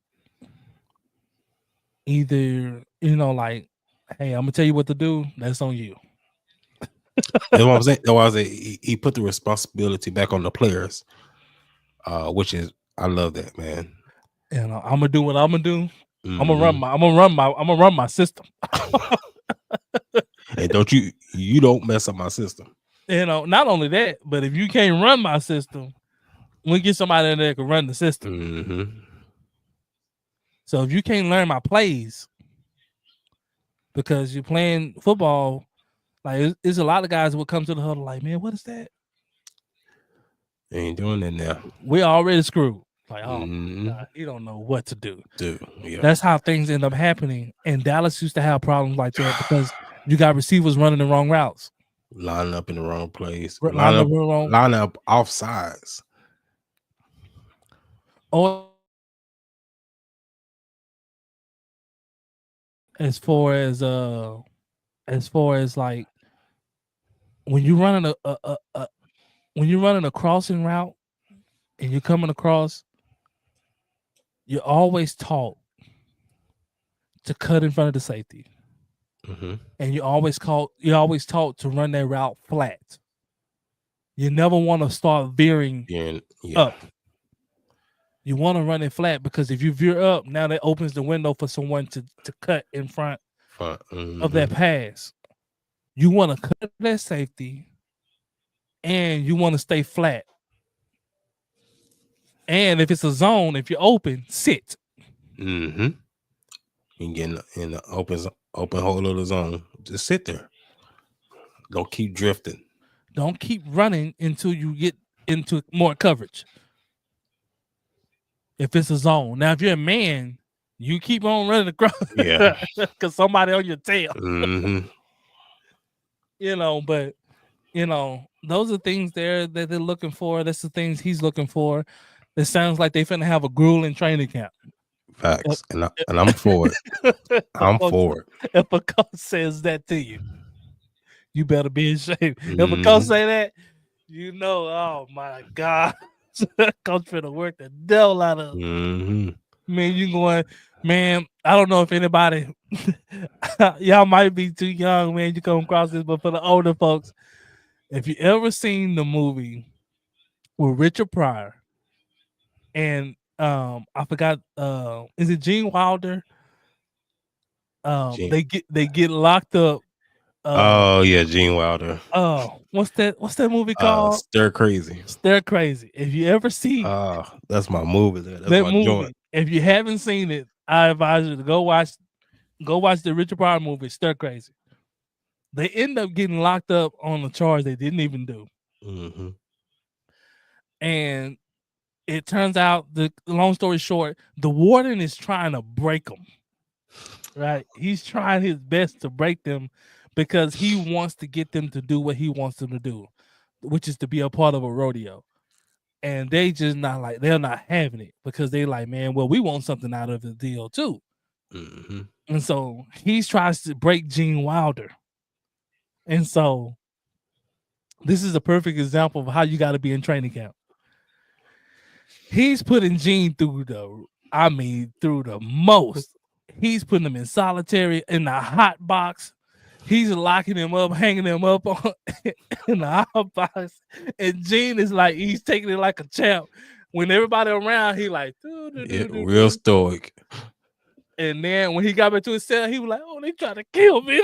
either, like, hey, I'm gonna tell you what to do. That's on you. That's what I'm saying. That's why I say he put the responsibility back on the players, which is I love that, man. I'm gonna do what I'm gonna do. Mm-hmm. I'm gonna run my system. And you don't mess up my system. Not only that, but if you can't run my system, we get somebody in there that can run the system. Mm-hmm. So if you can't learn my plays because you're playing football, like there's a lot of guys will come to the huddle like, man, what is that? They ain't doing that now. We're already screwed. Like, oh, Mm-hmm. God, he don't know what to do. Yeah. That's how things end up happening. And Dallas used to have problems like that because you got receivers running the wrong routes. Lining up in the wrong place. Line up off sides. Or as far as like when you're running a crossing route and you're coming across, you're always taught to cut in front of the safety. Mm-hmm. And you're always taught to run that route flat. You never want to start veering up. You want to run it flat because if you veer up, now that opens the window for someone to cut in front of that pass. You want to cut that safety and you want to stay flat. And if it's a zone, if you're open, sit. Mm-hmm. You get in the open hole of the zone. Just sit there. Don't keep drifting. Don't keep running until you get into more coverage. If it's a zone. Now, if you're a man, you keep on running across. Yeah. Because somebody on your tail. Mm-hmm. But those are things there that they're looking for. That's the things he's looking for. It sounds like they finna have a grueling training camp. Facts. And I'm for it. I'm for it. If a coach says that to you, you better be in shape. If a coach say that, oh my God. Coach finna work the devil out of Mm-hmm. Man, you going, man, I don't know if anybody y'all might be too young, man. You come across this, but for the older folks, if you ever seen the movie with Richard Pryor and I forgot is it Gene Wilder? They get locked up. Oh yeah, Gene Wilder. What's that movie called? Stir Crazy. Stir Crazy. If you ever see that's my movie. That's that my movie. joint. If you haven't seen it, I advise you to go watch the Richard Pryor movie, Stir Crazy. They end up getting locked up on a charge they didn't even do. Mm-hmm. And it turns out, the long story short, the warden is trying to break them. Right? He's trying his best to break them because he wants to get them to do what he wants them to do, which is to be a part of a rodeo. And they just they're not having it because they like, man, well, we want something out of the deal too. Mm-hmm. And so he tries to break Gene Wilder. And so this is a perfect example of how you got to be in training camp. He's putting Gene through the most. He's putting him in solitary, in the hot box. He's locking him up, hanging him up in the hot box. And Gene is like, he's taking it like a champ. When everybody around, he like, real stoic. And then when he got back to his cell, he was like, oh, they trying to kill me.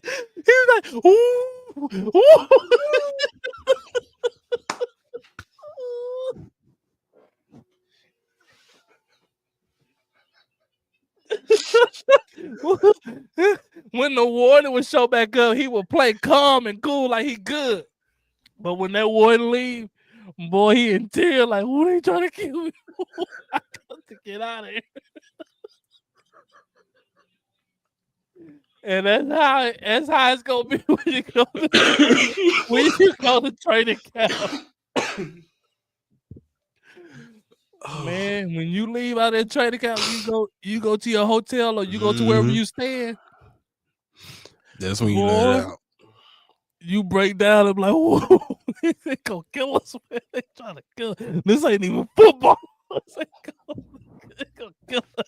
He was like, ooh, ooh. When the warden would show back up, he would play calm and cool like he good. But when that warden leave, boy, he in tears like, who they trying to kill me? I got to get out of here. And that's how it's gonna be when you go to training camp. Man, when you leave out of that training camp, you go to your hotel or you go to wherever you stand. That's when you let it out. You break down and be like, whoa, they gonna kill us. Man. They trying to kill us. This ain't even football. They gonna kill us.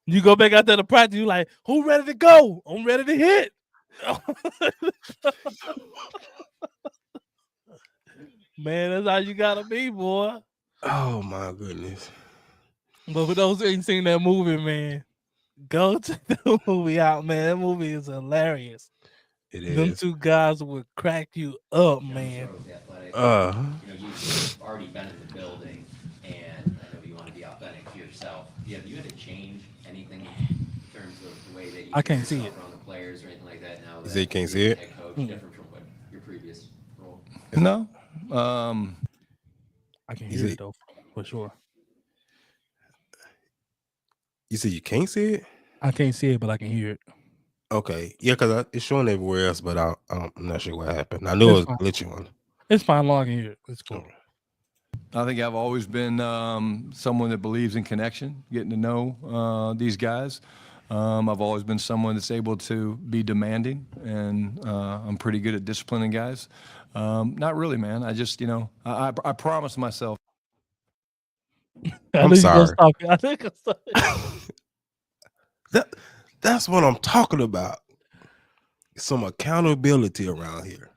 You go back out there to practice, you like, who ready to go? I'm ready to hit. Man, that's how you gotta be, boy. Oh my goodness. But for those who ain't seen that movie, man, go check the movie out, man. That movie is hilarious. It is. Them two guys would crack you up, man. You've already been in the building, and I know you want to be authentic to yourself. Have you had to change anything in terms of the way that you I can't see it around the players or anything like that now? You say you can't see it? Head coach, different from what your previous role. No. I can hear it though, for sure. You said you can't see it? I can't see it, but I can hear it. Okay. Yeah, because it's showing everywhere else, but I'm not sure what happened. I knew it was glitching on. It's fine, long I can hear it. It's cool. I think I've always been someone that believes in connection, getting to know these guys. I've always been someone that's able to be demanding, and I'm pretty good at disciplining guys. Not really, man. I just, I promised myself. I I'm think you gonna sorry. stop it. I think I'm sorry. That's what I'm talking about. Some accountability around here.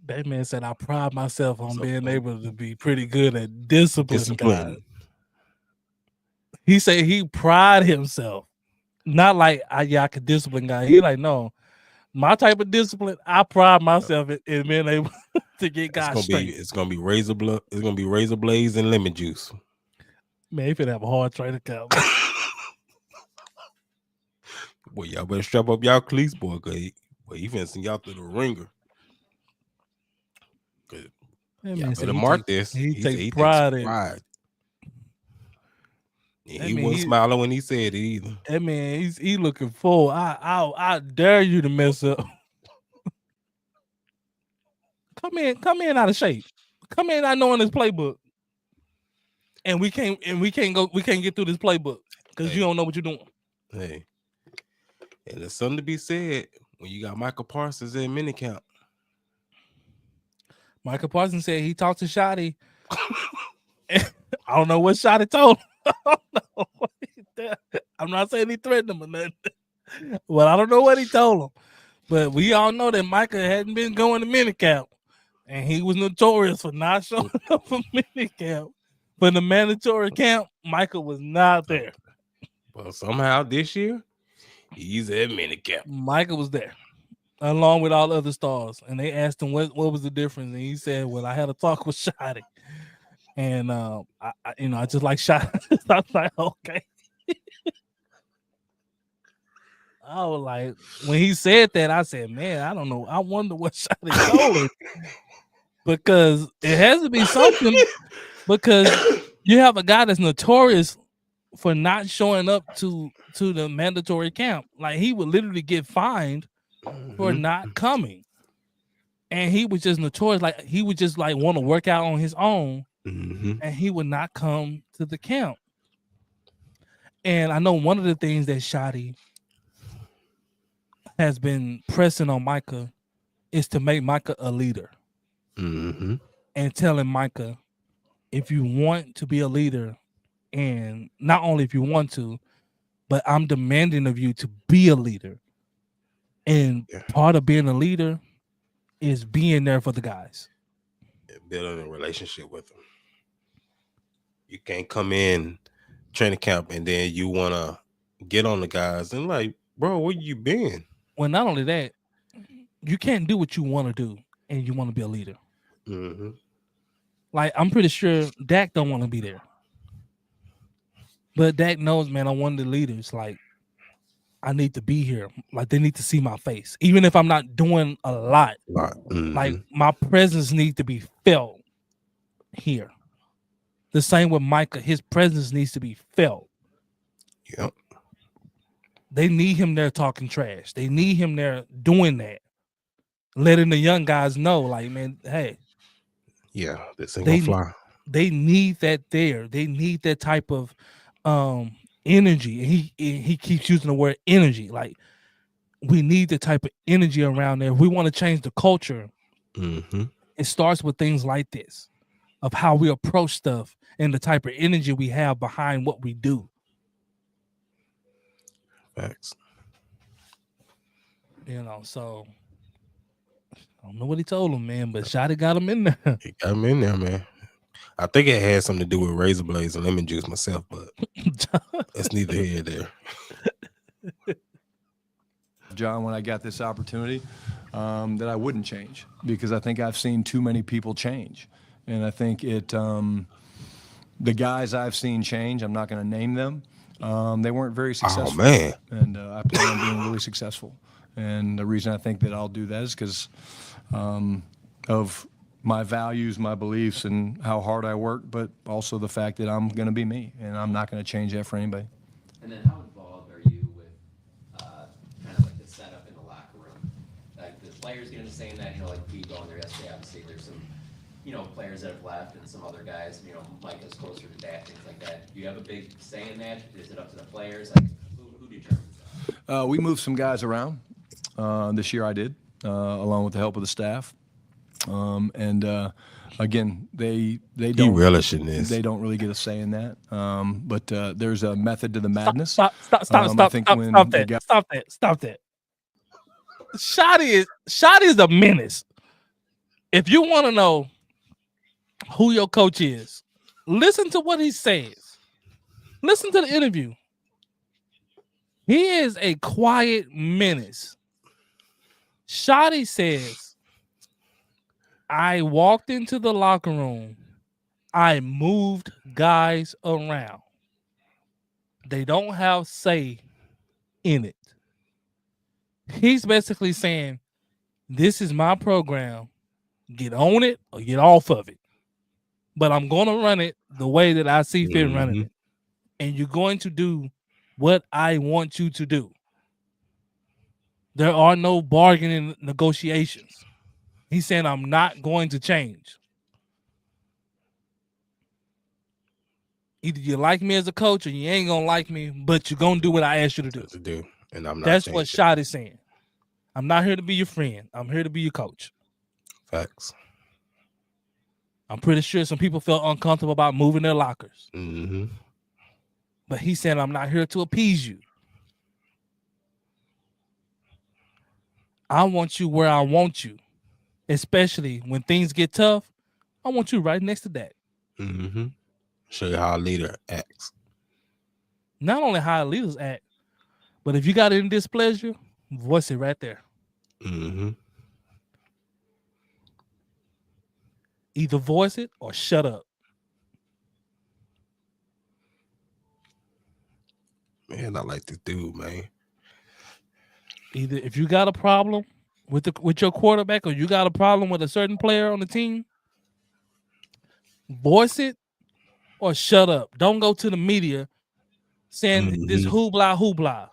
That man said, I pride myself on So, being able to be pretty good at discipline, guys. Discipline. He said he pride himself. Not like I could discipline guy. He like, no, my type of discipline, I pride myself in being able to get guys straight. It's gonna be razor blades and lemon juice. Man, he finna have a hard training camp. Boy, y'all better strap up y'all cleats, boy. Cause he finna send y'all through the ringer. Y'all better mark this. He said takes pride in. pride. That He mean wasn't he- smiling when he said it either. That man, he looking forward. I dare you to mess up. Come in out of shape. Come in not knowing this playbook. And we can't get through this playbook because you don't know what you're doing. Hey, and there's something to be said when you got Michael Parsons at minicamp. Michael Parsons said he talked to Shotty. I don't know what Shotty told him. I don't know what I'm not saying he threatened him or nothing. Well, I don't know what he told him. But we all know that Michael hadn't been going to minicamp. And he was notorious for not showing up for minicamp. But the mandatory camp, Michael was not there. Well, somehow this year, he's at minicamp. Michael was there, along with all the other stars. And they asked him what was the difference. And he said, well, I had a talk with Shotty. And I just like Shotty. I was like, okay. I was like, when he said that, I said, man, I don't know. I wonder what Shotty told him. Because it has to be something. Because you have a guy that's notorious for not showing up to the mandatory camp. Like, he would literally get fined for not coming. And he was just notorious. Like, he would just like want to work out on his own. And he would not come to the camp. And I know one of the things that Shotty has been pressing on Micah is to make Micah a leader. And telling Micah, if you want to be a leader, and not only if you want to, but I'm demanding of you to be a leader. And part of being a leader is being there for the guys. Building a relationship with them. You can't come in training camp and then you want to get on the guys and like, bro, where you been? Well, not only that, you can't do what you want to do and you want to be a leader. Like, I'm pretty sure Dak don't want to be there. But Dak knows, man, I'm one of the leaders. Like, I need to be here. Like, they need to see my face. Even if I'm not doing a lot. Like, my presence needs to be felt here. The same with Micah. His presence needs to be felt. Yep. They need him there talking trash. They need him there doing that. Letting the young guys know, like, man, hey. Yeah, this ain't gonna fly. They need that there. They need that type of energy. And he keeps using the word energy. Like, we need the type of energy around there. If we want to change the culture, it starts with things like this, of how we approach stuff and the type of energy we have behind what we do. Facts. So I don't know what he told him, man, but Shotty got him in there. He got him in there, man. I think it had something to do with razor blades and lemon juice myself, but it's neither here nor there. John, when I got this opportunity, that I wouldn't change, because I think I've seen too many people change. And I think the guys I've seen change, I'm not going to name them, they weren't very successful. Oh, man. And I plan on being really successful. And the reason I think that I'll do that is because of my values, my beliefs, and how hard I work, but also the fact that I'm going to be me, and I'm not going to change that for anybody. And then how involved are you with kind of like the setup in the locker room? Like, the players getting to say that, like Pete going there yesterday, obviously there's some, players that have left and some other guys, Mike is closer to Dak, things like that. Do you have a big say in that? Is it up to the players? Like, We moved some guys around this year. I did, along with the help of the staff. Again, they don't relish in this. They don't really get a say in that. But there's a method to the madness. Stop that. Shotty is a menace. If you want to know who your coach is, listen to what he says. Listen to the interview. He is a quiet menace. Shotty says, I walked into the locker room. I moved guys around. They don't have say in it. He's basically saying, this is my program. Get on it or get off of it. But I'm going to run it the way that I see fit running it. And you're going to do what I want you to do. There are no bargaining negotiations. He's saying, I'm not going to change. Either you like me as a coach or you ain't going to like me, but you're going to do what I asked you to do. And I'm not. That's what Shot is saying. I'm not here to be your friend. I'm here to be your coach. Facts. I'm pretty sure some people felt uncomfortable about moving their lockers. Mm-hmm. But he said, I'm not here to appease you. I want you where I want you. Especially when things get tough, I want you right next to Dak. Mm-hmm. Show you how a leader acts. Not only how leaders act, but if you got any displeasure, voice it right there. Mm-hmm. Either voice it or shut up. Man, I like this dude, man. Either if you got a problem with your quarterback or you got a problem with a certain player on the team, voice it or shut up. Don't go to the media saying this hoopla,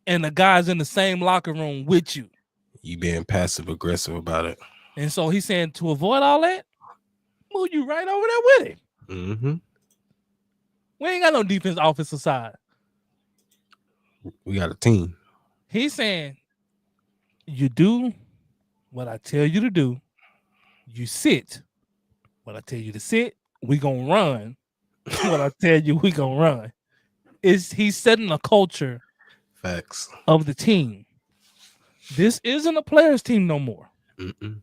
and the guy's in the same locker room with you. You being passive aggressive about it. And so he's saying to avoid all that, move you right over there with him. Mm-hmm. We ain't got no defense offensive side. We got a team. He's saying you do what I tell you to do. You sit what I tell you to sit. We gonna run what I tell you we gonna run. He's setting a culture Facts of the team. This isn't a players' team no more. Mm-mm.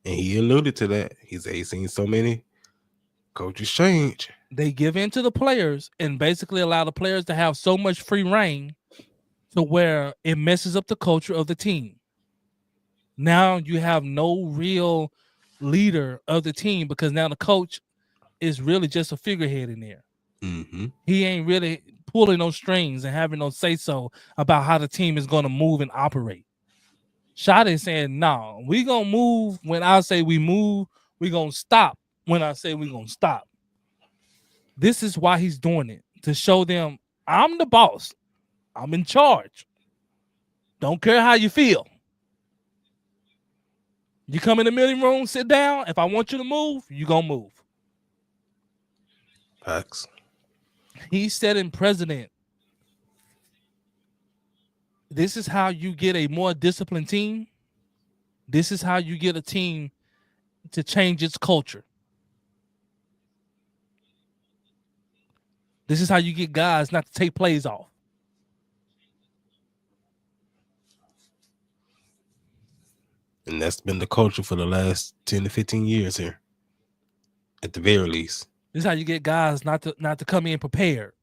And he alluded to that. He's seen so many coaches change. They give in to the players and basically allow the players to have so much free reign to where it messes up the culture of the team. Now you have no real leader of the team because now the coach is really just a figurehead in there. Mm-hmm. He ain't really pulling no strings and having no say-so about how the team is going to move and operate. Shotty is saying, no, we going to move when I say we move. We going to stop when I say we going to stop. This is why he's doing it, to show them I'm the boss. I'm in charge. Don't care how you feel. You come in the meeting room, sit down. If I want you to move, you going to move. Facts. He's setting precedent. This is how you get a more disciplined team. This is how you get a team to change its culture. This is how you get guys not to take plays off. And that's been the culture for the last 10 to 15 years here. At the very least. This is how you get guys not to come in prepared.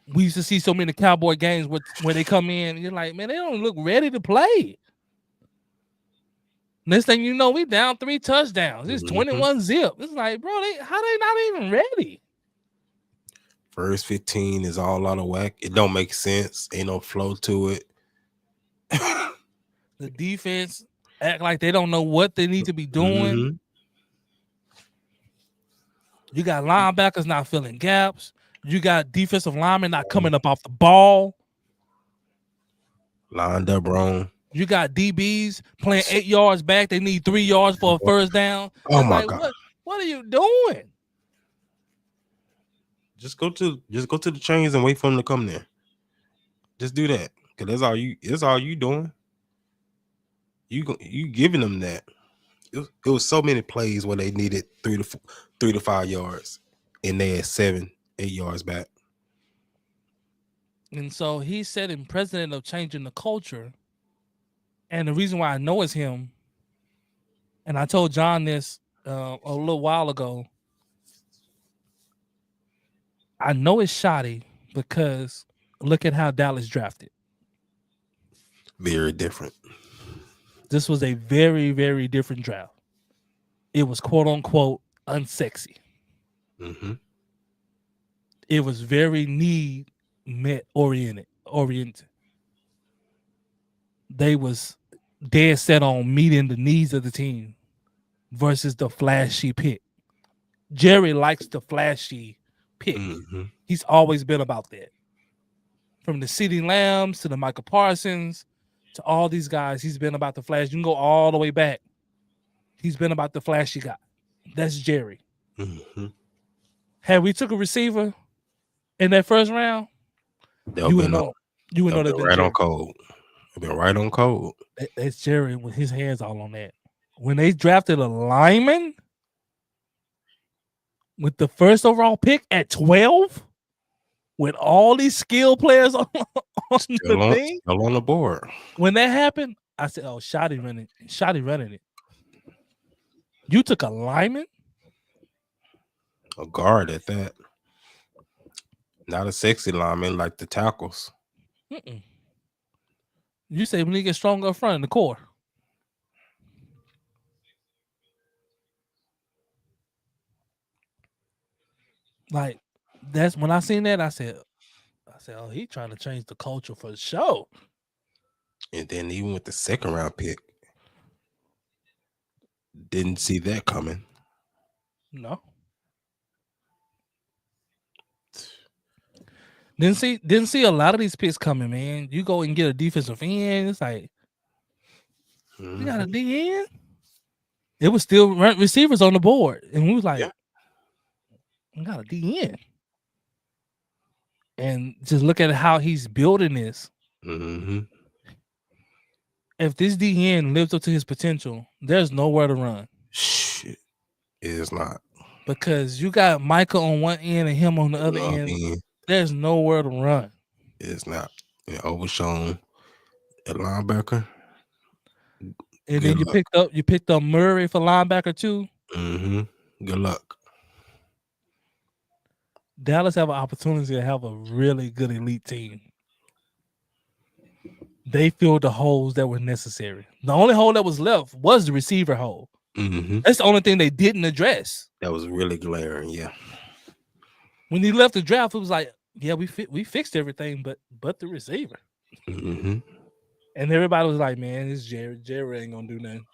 We used to see so many Cowboy games where they come in, you're like, man, they don't look ready to play. Next thing you know, we down 3 touchdowns. It's 21 zip. It's like, bro, how they not even ready? First 15 is all out of whack. It don't make sense. Ain't no flow to it. The defense act like they don't know what they need to be doing. Mm-hmm. You got linebackers not filling gaps. You got defensive linemen not coming up off the ball. Lined up wrong. You got DBs playing 8 yards back. They need 3 yards for a first down. Oh it's my like, God. What are you doing? Just go to the chains and wait for them to come there. Just do that. Cause that's all you doing. You giving them that. It was so many plays where they needed 3 to 5 yards, and they had 7, 8 yards back. And so he's setting precedent of changing the culture. And the reason why I know it's him, and I told John this a little while ago, I know it's Shotty because look at how Dallas drafted. Very different. This was a very, very different draft. It was quote unquote unsexy. Mm-hmm. It was very need met oriented. They was dead set on meeting the needs of the team versus the flashy pick. Jerry likes the flashy pick. Mm-hmm. He's always been about that. From the CeeDee Lambs to the Michael Parsons to all these guys, he's been about the flash. You can go all the way back. He's been about the flashy guy. That's Jerry. Mm-hmm. Had we took a receiver in that first round, you would know. You would know that right on code. Been right on code. That's Jerry with his hands all on that. When they drafted a lineman with the first overall pick at 12, with all these skill players on the thing, still on the board. When that happened, I said, "Oh, Shotty running it." You took a lineman, a guard at that, not a sexy lineman like the tackles. Mm-mm. You say when you get stronger up front in the core. Like that's when I seen that, I said, "Oh, he trying to change the culture for the show." And then even with the second round pick, didn't see that coming. No. Didn't see a lot of these picks coming, man. You go and get a defensive end, it's like you got a D end. It was still receivers on the board, and we was like, "We got a D end." And just look at how he's building this. Mm-hmm. If this D end lives up to his potential, there's nowhere to run. Shit, it is not. Because you got Michael on one end and him on the other end. There's nowhere to run. It's not. Overshown at linebacker. And then you picked up Murray for linebacker too. Mm-hmm. Good luck. Dallas have an opportunity to have a really good elite team. They filled the holes that were necessary. The only hole that was left was the receiver hole. Mm-hmm. That's the only thing they didn't address. That was really glaring, yeah. When he left the draft, it was like, yeah, we fixed everything, but the receiver. Mm-hmm. And everybody was like, man, it's Jerry. Jerry ain't gonna do nothing.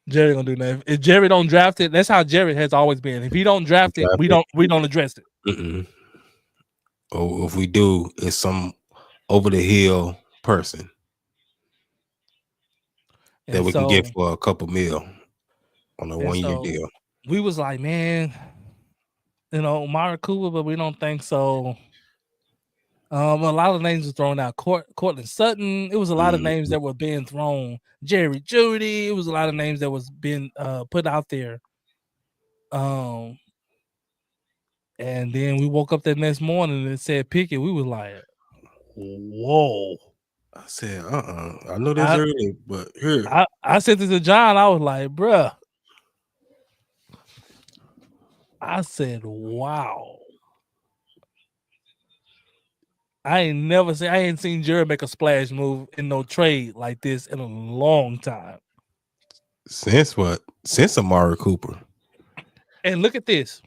Jerry gonna do nothing. If Jerry don't draft it, that's how Jerry has always been. If he don't draft it, we don't address it. Mm-hmm. Or if we do, it's some over the hill person that we can get for a couple mil on a 1 year deal. We was like, man, Mara Cooper, but we don't think so. A lot of names were thrown out. Cortland Sutton. It was a lot of names that were being thrown. Jerry Jeudy. It was a lot of names that was being put out there. And then we woke up that next morning and it said Pickett. We was like, whoa. I said, I know this early, but here. I said this to John. I was like, bruh. I said, wow. I ain't seen Jerry make a splash move in no trade like this in a long time. Since what? Since Amari Cooper. And look at this.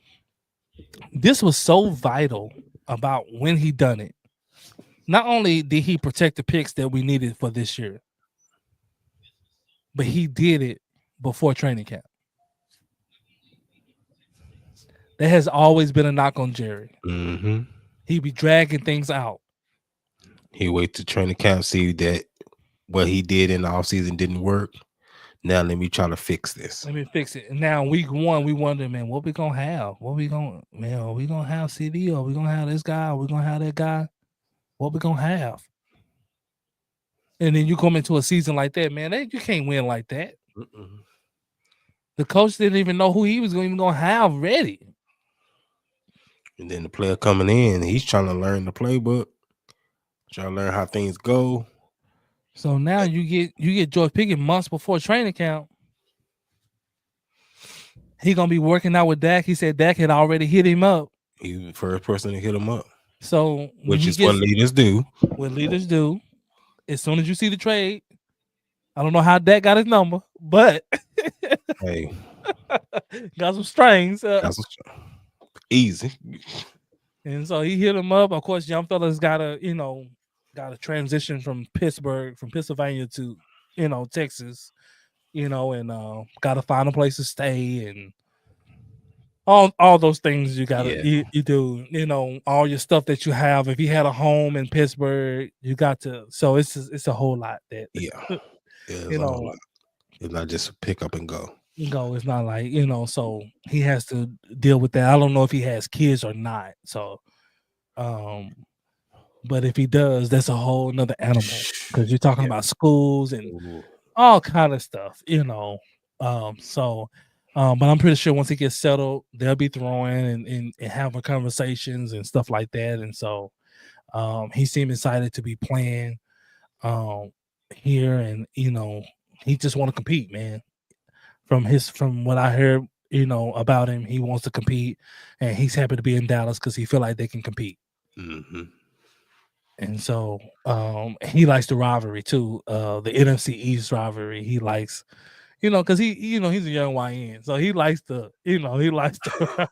This was so vital about when he done it. Not only did he protect the picks that we needed for this year, but he did it before training camp. There has always been a knock on Jerry. Mm-hmm. He be dragging things out. He wait to training camp, see that what he did in the offseason didn't work. Now let me try to fix this. Let me fix it. And now week 1, we wonder, man, what we gonna have? Are we gonna have CD? Or we gonna have this guy? Are we gonna have that guy? What we gonna have? And then you come into a season like that, man, you can't win like that. Mm-mm. The coach didn't even know who he was even going to have ready. And then the player coming in, he's trying to learn the playbook, trying to learn how things go. So now you get George Pickens months before training camp. He gonna be working out with Dak. He said Dak had already hit him up. He's the first person to hit him up, So which is what leaders do. What leaders do. As soon as you see the trade, I don't know how Dak got his number, but Hey, got some strings. that's easy. And so he hit him up. Of course, young fellas gotta transition from Pennsylvania to, Texas, and gotta find a place to stay and all those things you gotta you do, all your stuff that you have. If you had a home in Pittsburgh, you got to. So it's a whole lot that It's a whole lot. It's not just a pick up and go. It's not like, so he has to deal with that. I don't know if he has kids or not. So, but if he does, that's a whole nother animal because you're talking about schools and all kind of stuff, So, but I'm pretty sure once he gets settled, they'll be throwing and having conversations and stuff like that. And so, he seemed excited to be playing, here, and he just want to compete, man. From what I heard, about him, he wants to compete, and he's happy to be in Dallas because he feel like they can compete. Mm-hmm. And so, he likes the rivalry too, the NFC East rivalry. He likes, because he's a young YN, so he likes the he likes the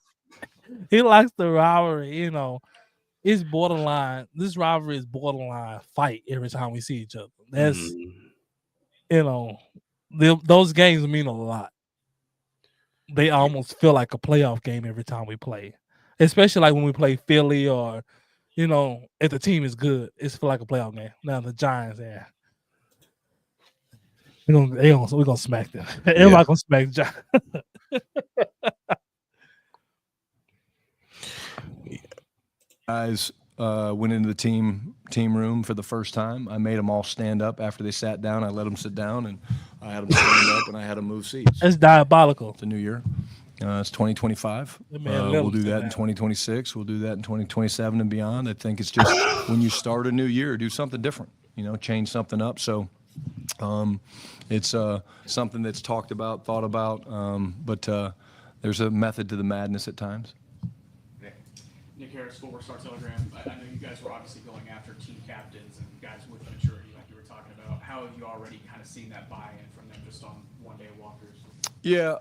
he likes the rivalry. It's borderline. This rivalry is borderline fight every time we see each other. That's those games mean a lot. They almost feel like a playoff game every time we play, especially like when we play Philly or, if the team is good, it's feel like a playoff game. Now the Giants, we're gonna smack them. Everybody gonna smack the Giants. Guys went into the team room for the first time. I made them all stand up after they sat down. I let them sit down, and I had them stand up, and I had them move seats. That's diabolical. It's a new year. It's 2025. We'll do that in 2026. We'll do that in 2027 and beyond. I think it's just when you start a new year, do something different. Change something up. So it's something that's talked about, thought about, but there's a method to the madness at times. Nick Harris, Full Work Star Telegram. I know you guys were obviously going after team captains and guys with maturity, like you were talking about. How have you already kind of seen that buy-in from them just on one-day walkers? Yeah,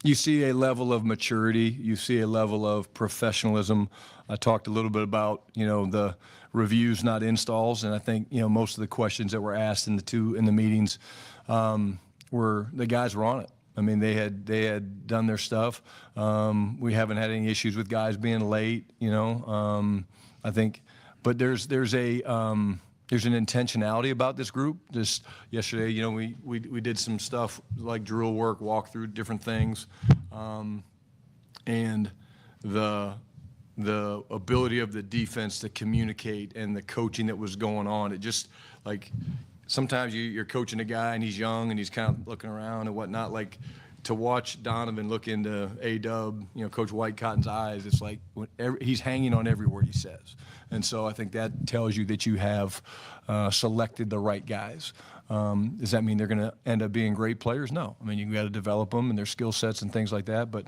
you see a level of maturity. You see a level of professionalism. I talked a little bit about, the reviews, not installs, and I think, most of the questions that were asked in the meetings were the guys were on it. I mean, they had done their stuff. We haven't had any issues with guys being late, I think, but there's an intentionality about this group. Just yesterday, we did some stuff like drill work, walk through different things, and the ability of the defense to communicate and the coaching that was going on. It just like. Sometimes you're coaching a guy and he's young and he's kind of looking around and whatnot. Like to watch Donovan look into A-Dub, Coach White Cotton's eyes, it's like he's hanging on every word he says. And so I think that tells you that you have selected the right guys. Does that mean they're going to end up being great players? No. I mean, you got to develop them and their skill sets and things like that. But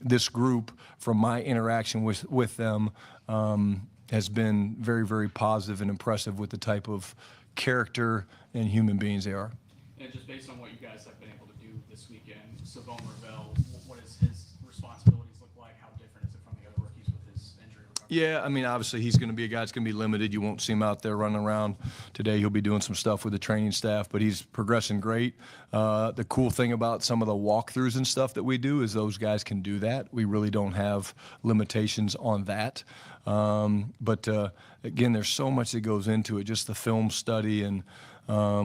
this group, from my interaction with them, has been very, very positive and impressive with the type of character and human beings they are. And just based on what you guys have been able to do this weekend, Savon Ravel, what does his responsibilities look like? How different is it from the other rookies with his injury recovery? Yeah, I mean, obviously he's going to be a guy that's going to be limited. You won't see him out there running around today. He'll be doing some stuff with the training staff, but he's progressing great. The cool thing about some of the walkthroughs and stuff that we do is those guys can do that. We really don't have limitations on that. But again, there's so much that goes into it, just the film study, and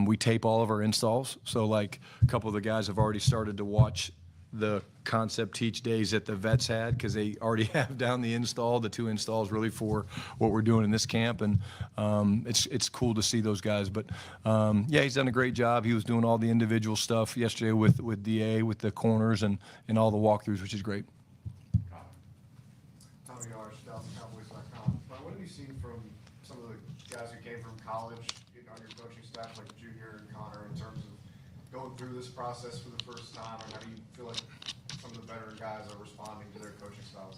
we tape all of our installs. So like a couple of the guys have already started to watch the concept teach days that the vets had, because they already have down the install, the 2 installs really for what we're doing in this camp. And it's cool to see those guys. But yeah, he's done a great job. He was doing all the individual stuff yesterday with DA, with the corners and all the walkthroughs, which is great. Tommy Arch, DallasCowboys.com. What have you seen from some of the guys who came from college on your coaching staff, like Junior and Connor, in terms of going through this process for the first time, and how do you feel like some of the veteran guys are responding to their coaching styles?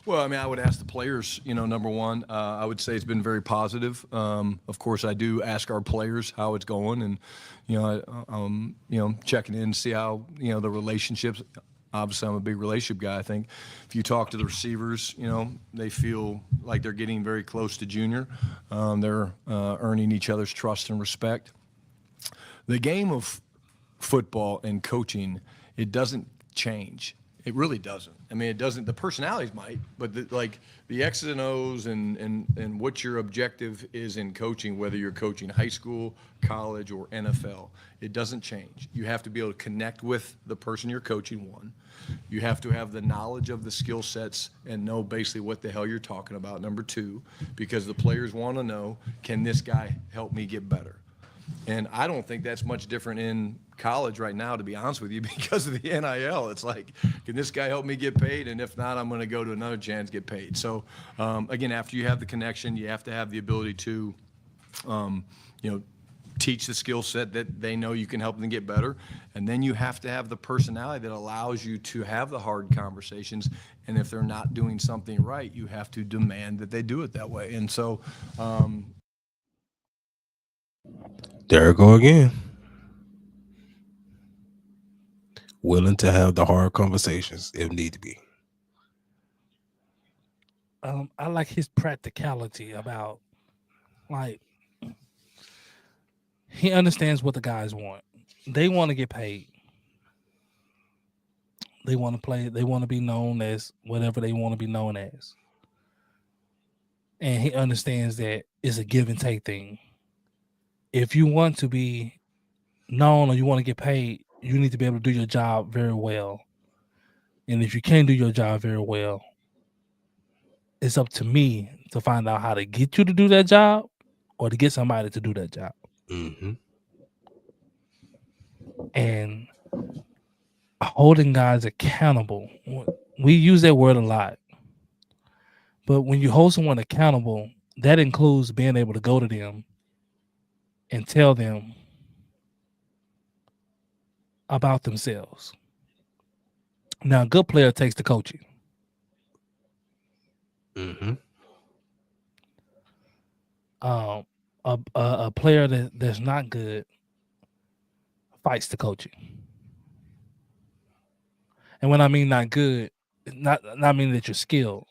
Well, I mean, I would ask the players, number one, I would say it's been very positive. Of course, I do ask our players how it's going, and, checking in, see how, the relationships. Obviously, I'm a big relationship guy. I think if you talk to the receivers, they feel like they're getting very close to Junior. They're earning each other's trust and respect. The game of football and coaching, it doesn't change. It really doesn't. I mean, it doesn't. The personalities might, but the X's and O's and what your objective is in coaching, whether you're coaching high school, college, or NFL, it doesn't change. You have to be able to connect with the person you're coaching, one. You have to have the knowledge of the skill sets and know basically what the hell you're talking about, number two, because the players want to know, can this guy help me get better? And I don't think that's much different in college right now, to be honest with you, because of the NIL. It's like, can this guy help me get paid? And if not, I'm going to go to another chance to get paid. So, again, after you have the connection, you have to have the ability to, teach the skill set that they know you can help them get better. And then you have to have the personality that allows you to have the hard conversations. And if they're not doing something right, you have to demand that they do it that way. And so, there we go again. Willing to have the hard conversations if need to be. I like his practicality about, like, he understands what the guys want. They want to get paid. They want to play. They want to be known as whatever they want to be known as. And he understands that it's a give and take thing. If you want to be known or you want to get paid, you need to be able to do your job very well. And if you can't do your job very well, it's up to me to find out how to get you to do that job or to get somebody to do that job. Mm-hmm. And holding guys accountable. We use that word a lot. But when you hold someone accountable, that includes being able to go to them and tell them about themselves. Now, a good player takes the coaching. Mm-hmm. A player that's not good fights the coaching. And when I mean not good, not mean that you're skilled,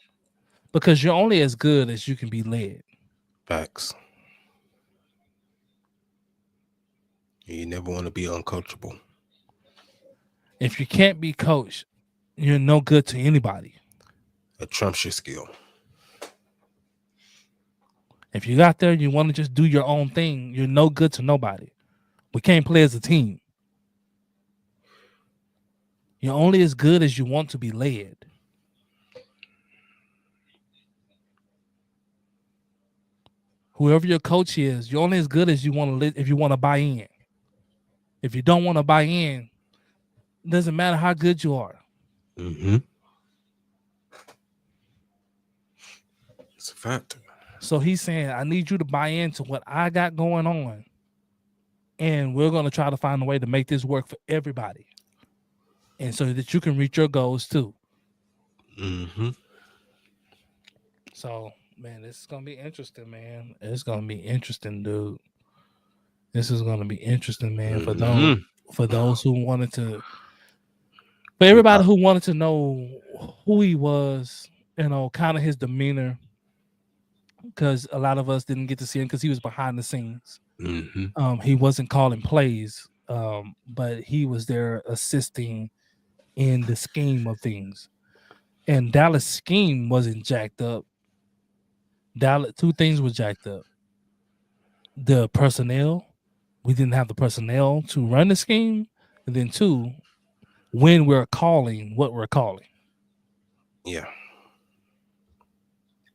because you're only as good as you can be led. Facts. You never want to be uncoachable. If you can't be coached, you're no good to anybody. It trumps your skill. If you got there, you want to just do your own thing, you're no good to nobody. We can't play as a team. You're only as good as you want to be led. Whoever your coach is, you're only as good as you want to if you want to buy in. If you don't want to buy in, it doesn't matter how good you are. Mm-hmm. It's a fact. So he's saying, I need you to buy into what I got going on. And we're going to try to find a way to make this work for everybody. And so that you can reach your goals too. Mm-hmm. So, man, this is going to be interesting, man. It's going to be interesting, dude. This is going to be interesting, man, for those who wanted to, for everybody who wanted to know who he was, kind of his demeanor, because a lot of us didn't get to see him because he was behind the scenes. Mm-hmm. He wasn't calling plays, but he was there assisting in the scheme of things. And Dallas' scheme wasn't jacked up. Two things were jacked up. The personnel. We didn't have the personnel to run the scheme. And then two, when we're calling what we're calling. Yeah.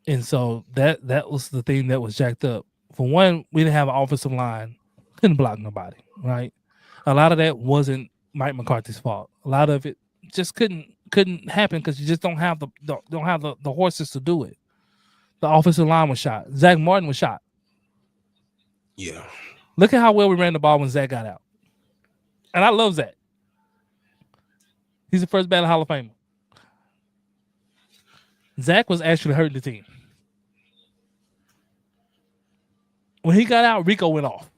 And so that was the thing that was jacked up. For one, we didn't have an offensive line, couldn't block nobody, right? A lot of that wasn't Mike McCarthy's fault. A lot of it just couldn't happen because you just don't have the horses to do it. The offensive line was shot. Zach Martin was shot. Yeah. Look at how well we ran the ball when Zach got out. And I love Zach. He's the first ballot Hall of Famer. Zach was actually hurting the team. When he got out, Rico went off.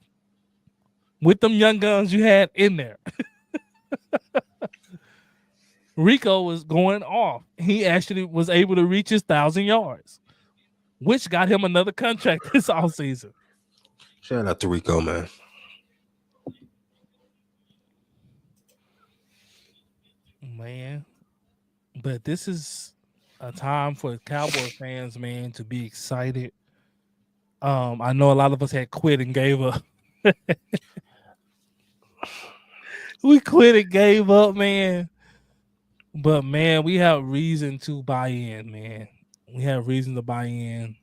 With them young guns you had in there. Rico was going off. He actually was able to reach his 1,000 yards, which got him another contract this offseason. Shout out to Rico, man. Man. But this is a time for Cowboy fans, man, to be excited. I know a lot of us had quit and gave up. We quit and gave up, man. But, man, we have reason to buy in, man. We have reason to buy in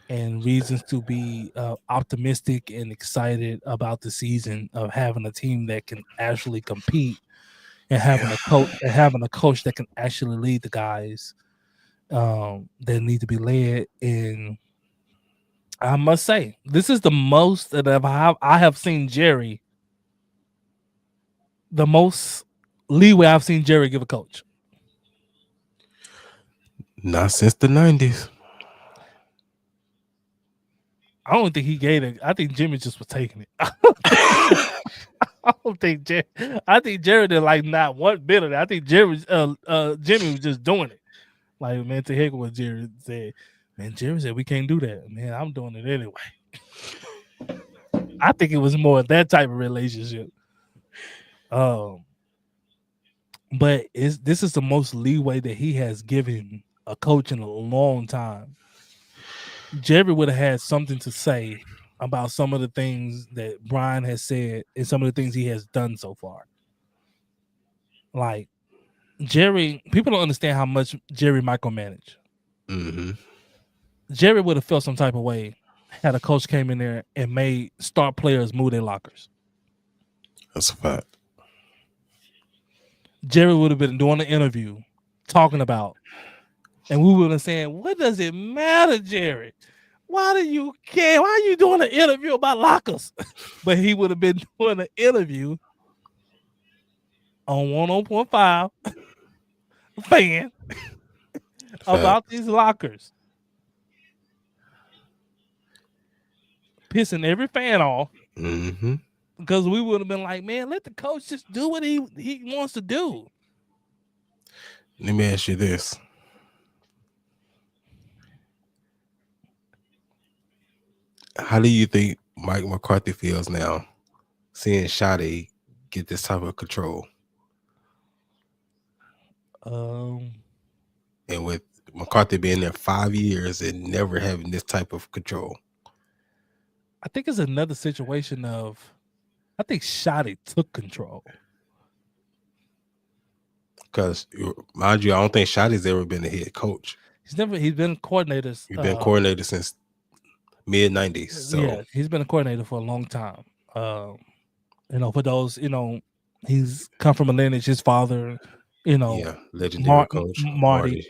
and reasons to be optimistic and excited about the season of having a team that can actually compete and having a coach that can actually lead the guys that need to be led. And I must say, this is the most that I have seen Jerry. The most leeway I've seen Jerry give a coach. Not since the 90s. I don't think he gave it. I think Jimmy just was taking it. I think Jerry did like not one bit of it. I think Jimmy was just doing it. Like, man, to heck with what Jerry said. Man, Jerry said we can't do that. Man, I'm doing it anyway. I think it was more that type of relationship. But this is the most leeway that he has given a coach in a long time. Jerry would have had something to say about some of the things that Brian has said and some of the things he has done so far. Like, Jerry, people don't understand how much Jerry micromanaged. Mm-hmm. Jerry would have felt some type of way had a coach came in there and made star players move their lockers. That's a fact. Jerry would have been doing an interview talking about, and we would have saying, what does it matter, Jerry? Why do you care? Why are you doing an interview about lockers? But he would have been doing an interview on 101.5 fan about these lockers. Pissing every fan off. Mm-hmm. Because we would have been like, man, let the coach just do what he wants to do. Let me ask you this. How do you think Mike McCarthy feels now seeing Shotty get this type of control? And with McCarthy being there 5 years and never having this type of control. I think it's another situation of, I think Shotty took control. Because, mind you, I don't think Shotty's ever been a head coach. He's been coordinators. He's been coordinator since mid-90s. So yeah, he's been a coordinator for a long time. For those, he's come from a lineage, his father, legendary coach Marty.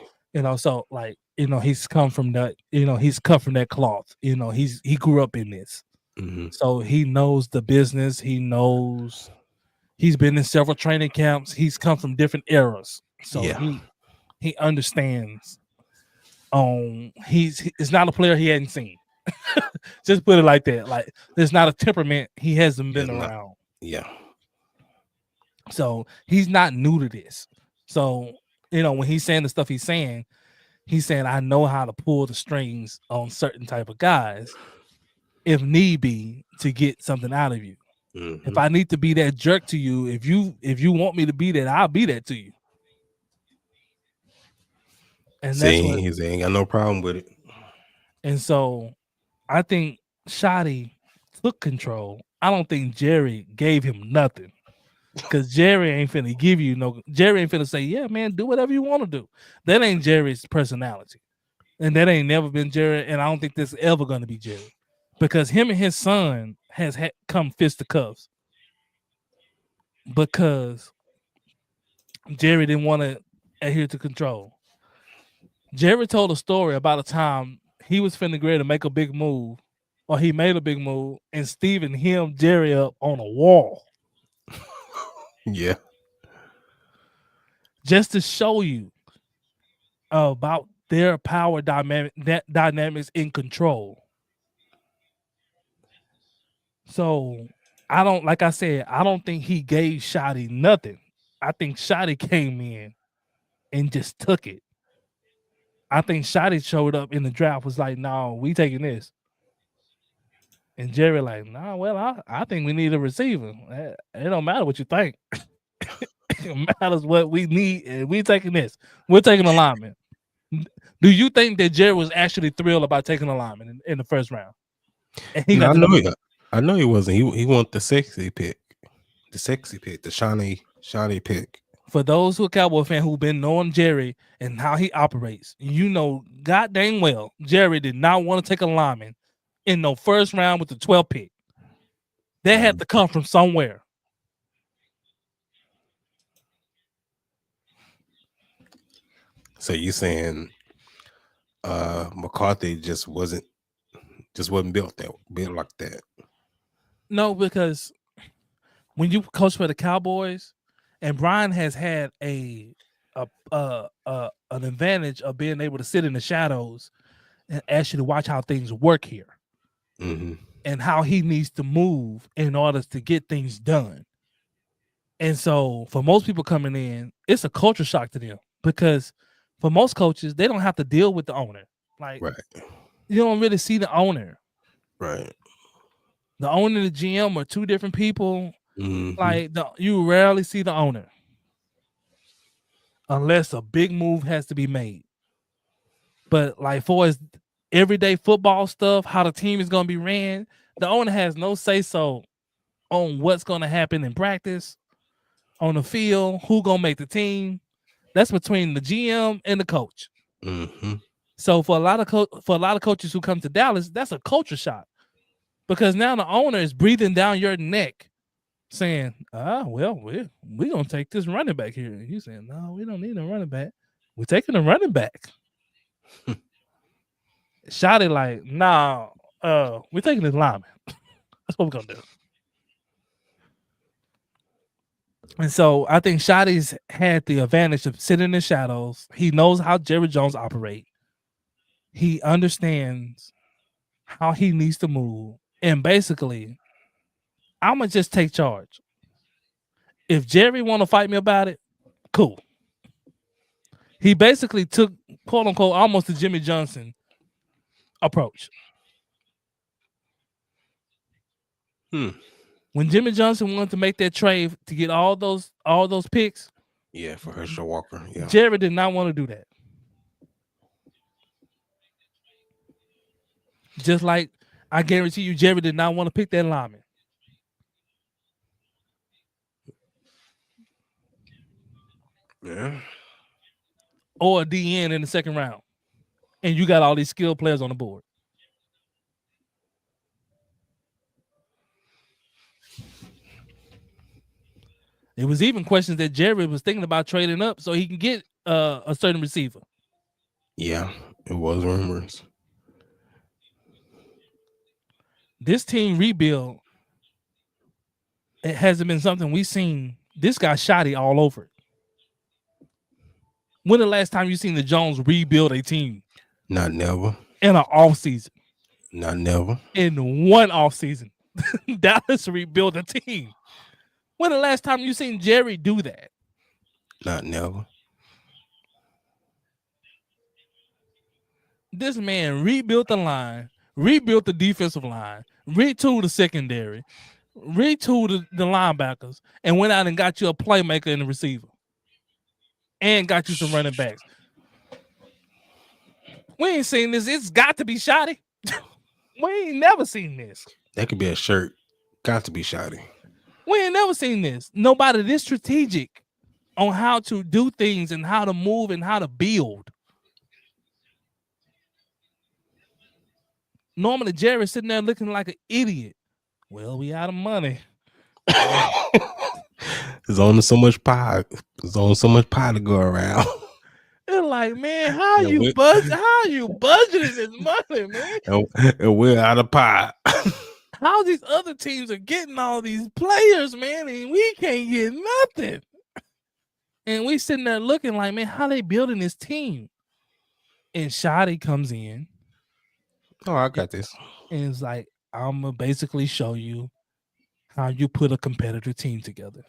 So like, he's come from that, he's cut from that cloth. He grew up in this. Mm-hmm. So he knows the business. He knows, he's been in several training camps. He's come from different eras. So he understands. It's not a player he hadn't seen. Just put it like that. Like, there's not a temperament he hasn't been around. Yeah. So he's not new to this. So, when he's saying the stuff he's saying, I know how to pull the strings on certain type of guys if need be to get something out of you. Mm-hmm. If I need to be that jerk to you, if you want me to be that, I'll be that to you. And he ain't got no problem with it. And so I think Shotty took control. I don't think Jerry gave him nothing. Because Jerry ain't finna give you no. Jerry ain't finna say, "Yeah, man, do whatever you want to do." That ain't Jerry's personality, and that ain't never been Jerry. And I don't think that's ever gonna be Jerry, because him and his son has come fist to cuffs because Jerry didn't want to adhere to control. Jerry told a story about a time he was finna get ready to make a big move, or he made a big move, and Steven hemmed Jerry up on a wall Yeah. just to show you about their power dynamics in control. So I don't, like I said, I don't think he gave Shotty nothing. I think Shotty came in and just took it. I think Shotty showed up in the draft, was like, "No, we taking this." And Jerry like, "Nah, well, I think we need a receiver. It don't matter what you think. It matters what we need, and we taking this. We're taking a lineman." Do you think that Jerry was actually thrilled about taking a lineman in the first round? And he got I know he wasn't. He wanted the sexy pick, the shiny pick. For those who are Cowboy fan who've been knowing Jerry and how he operates, you know god dang well Jerry did not want to take a lineman in the first round with the 12th pick. That had to come from somewhere. So you saying McCarthy just wasn't built like that? No, because when you coach for the Cowboys, and Brian has had an advantage of being able to sit in the shadows and actually watch how things work here, and how he needs to move in order to get things done. And so for most people coming in, it's a culture shock to them, because for most coaches, they don't have to deal with the owner. Like, you don't really see the owner. Right. The owner and the GM are two different people. Like, you rarely see the owner unless a big move has to be made. But like, for his everyday football stuff, how the team is going to be ran, the owner has no say so on what's going to happen in practice, on the field, who going to make the team. That's between the GM and the coach. So for a lot of coaches who come to Dallas, that's a culture shock, because now the owner is breathing down your neck, saying, well, we're gonna take this running back here. And you saying, "No, we don't need a running back. We're taking a running back." Shotty like, "Nah, we're taking this lineman." That's what we're gonna do. And so I think Shotty's had the advantage of sitting in the shadows. He knows how Jerry Jones operates. He understands how he needs to move. And basically, I'm going to just take charge. If Jerry want to fight me about it, cool. He basically took, quote unquote, almost the Jimmy Johnson approach. When Jimmy Johnson wanted to make that trade to get all those picks, for Herschel Walker, Jerry did not want to do that. Just like I guarantee you, Jerry did not want to pick that lineman. Yeah. Or a DN in the second round. And you got all these skilled players on the board. It was even questions that Jerry was thinking about trading up so he can get a certain receiver. Yeah, it was rumors. This team rebuild, it hasn't been something we've seen. This guy Shotty all over it. When the last time you seen the Jones rebuild a team? Not never. In an off season. Not never. In one off season, Dallas rebuilt a team. When the last time you seen Jerry do that? Not never. This man rebuilt the line, rebuilt the defensive line, retooled the secondary, retooled the linebackers, and went out and got you a playmaker and a receiver. And got you some running backs. We ain't seen this. It's got to be Shotty. We ain't never seen this. That could be a shirt. Got to be Shotty. We ain't never seen this. Nobody this strategic on how to do things and how to move and how to build. Normally, Jerry's sitting there looking like an idiot. Well, we out of money. There's only so much pie. There's only so much pie to go around. They're like, man, how Yeah, you budgeting this money, man? and we're out of pie. How these other teams are getting all these players, man, and we can't get nothing. And we sitting there looking like, man, how they building this team? And Shotty comes in. Oh, I got this. And it's like, I'm gonna basically show you how you put a competitor team together.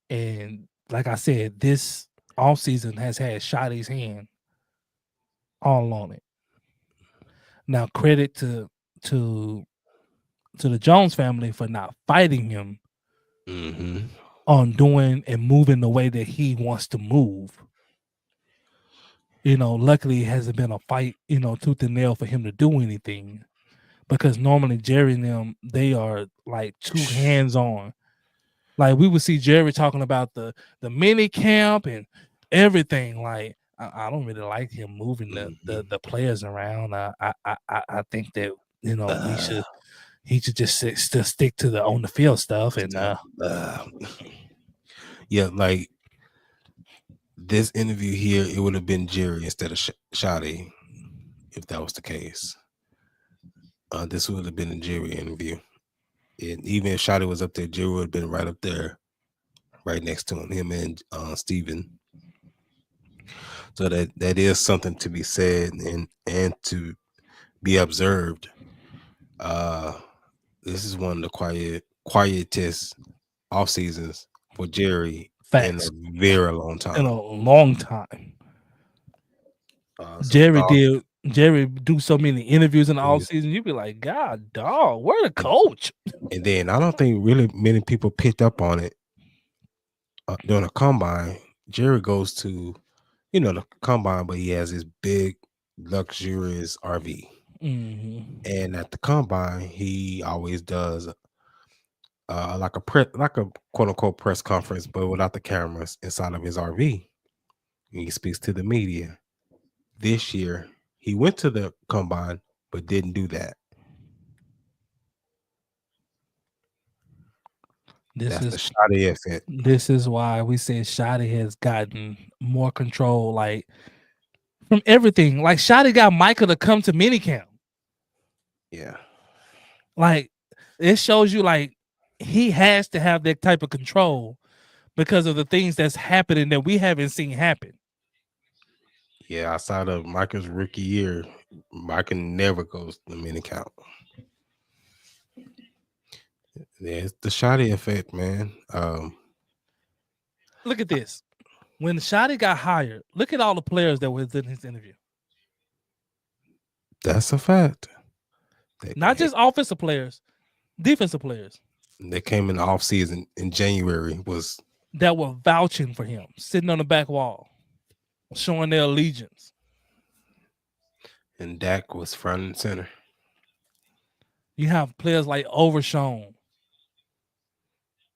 And like I said, this offseason has had Shotty's hand all on it. Now, credit to the Jones family for not fighting him on doing and moving the way that he wants to move. Luckily it hasn't been a fight, tooth and nail for him to do anything. Because normally Jerry and them, they are like too hands-on. Like we would see Jerry talking about the mini camp and everything. Like I don't really like him moving the players around. I think that he should just stick to the on the field stuff. And yeah, like this interview here, it would have been Jerry instead of Shotty if that was the case. This would have been a Jerry interview. And even if Shotty was up there, Jerry would have been right up there, right next to him and Steven. So that is something to be said and to be observed. This is one of the quietest off seasons for Jerry in a very long time. In a long time. Jerry do so many interviews in the off season. You'd be like, God, dog, where the coach? And then I don't think really many people picked up on it during the combine. Jerry goes to, the combine, but he has this big, luxurious RV. And at the combine, he always does like a quote unquote press conference, but without the cameras inside of his RV. And he speaks to the media. This year, he went to the combine, but didn't do that. That's the Shotty effect. This is why we say Shotty has gotten more control, like from everything. Like Shotty got Micah to come to minicamp. Yeah. Like it shows you like he has to have that type of control because of the things that's happening that we haven't seen happen. Yeah, outside of Micah's rookie year, Micah never goes to the minicamp. There's the Shotty effect, man. Look at this. When Shotty got hired, look at all the players that was in his interview. That's a fact. Not just offensive players, defensive players. They came in the offseason in January that were vouching for him, sitting on the back wall, showing their allegiance. And Dak was front and center. You have players like Overshown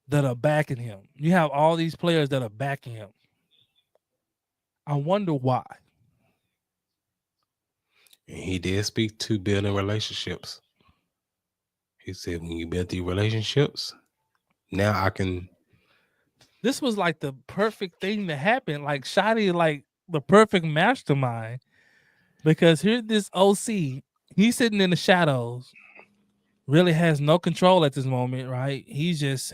that are backing him. You have all these players that are backing him. I wonder why. And he did speak to building relationships. He said, when you build these relationships, now I can. This was like the perfect thing to happen. Like Shotty, like the perfect mastermind. Because here's this OC. He's sitting in the shadows. Really has no control at this moment, right? He's just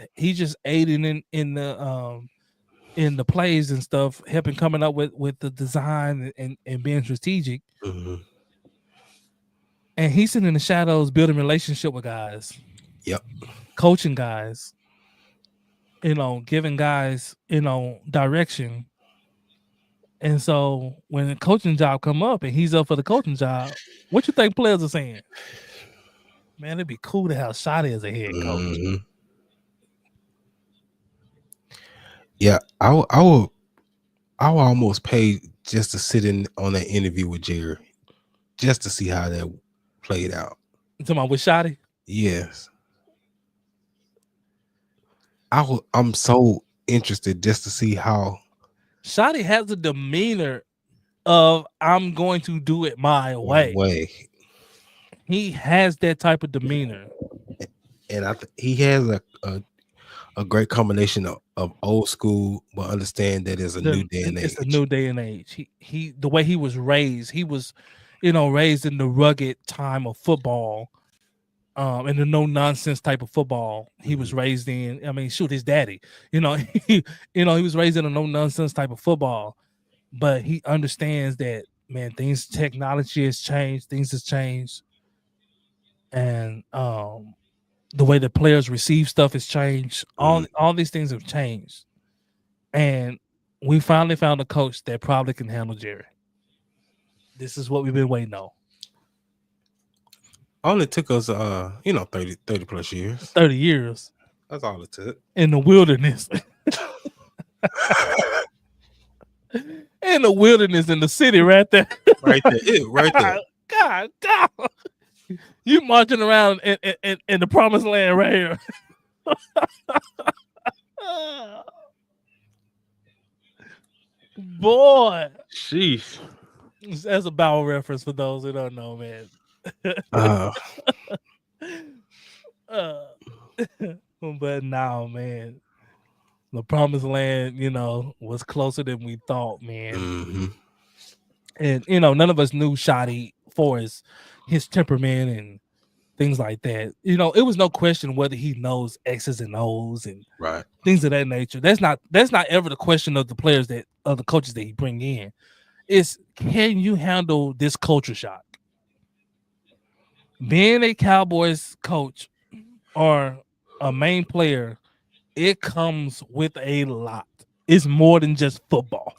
aiding in the plays and stuff, helping coming up with the design and being strategic. And he's sitting in the shadows, building relationship with guys. Yep. Coaching guys. Giving guys, direction. And so when the coaching job come up and he's up for the coaching job, what you think players are saying? Man, it'd be cool to have Shotty as a head coach. Yeah, I will almost pay just to sit in on that interview with Jerry, just to see how that played out. You talking about with Shotty? Yes. I'm so interested just to see how Shotty has a demeanor of I'm going to do it my way. He has that type of demeanor. and he has a great combination of old school, but understand that it's a new day and It's a age. new day and age. He the way he was raised, he was, raised in the rugged time of football, in the no nonsense type of football he was raised in. I mean, shoot, his daddy, he was raised in a no nonsense type of football, but he understands that, man, technology has changed, things has changed, and the way the players receive stuff has changed. All these things have changed, and we finally found a coach that probably can handle Jerry. This is what we've been waiting on. Only took us 30 plus years. 30 years. That's all it took. In the wilderness. In the wilderness, in the city right there. Right there. Right there. God. You marching around in the promised land right here. Boy. Sheesh. That's a Bauer reference for those who don't know, man. But now, man, the promised land, was closer than we thought, man. Mm-hmm. And none of us knew Shotty for his temperament and things like that. It was no question whether he knows X's and O's and things of that nature. That's not ever the question of the players of the coaches that he bring in. It's, can you handle this culture shock? Being a Cowboys coach or a main player, it comes with a lot. It's more than just football.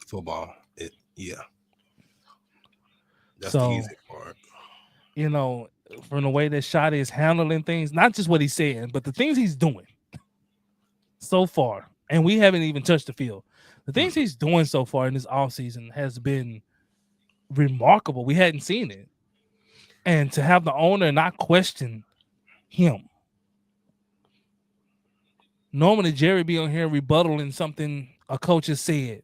Yeah. That's So, the easy part. From the way that Shotty is handling things, not just what he's saying, but the things he's doing so far. And we haven't even touched the field. The things he's doing so far in this offseason has been remarkable. We hadn't seen it. And to have the owner not question him. Normally, Jerry be on here rebuttaling something a coach has said.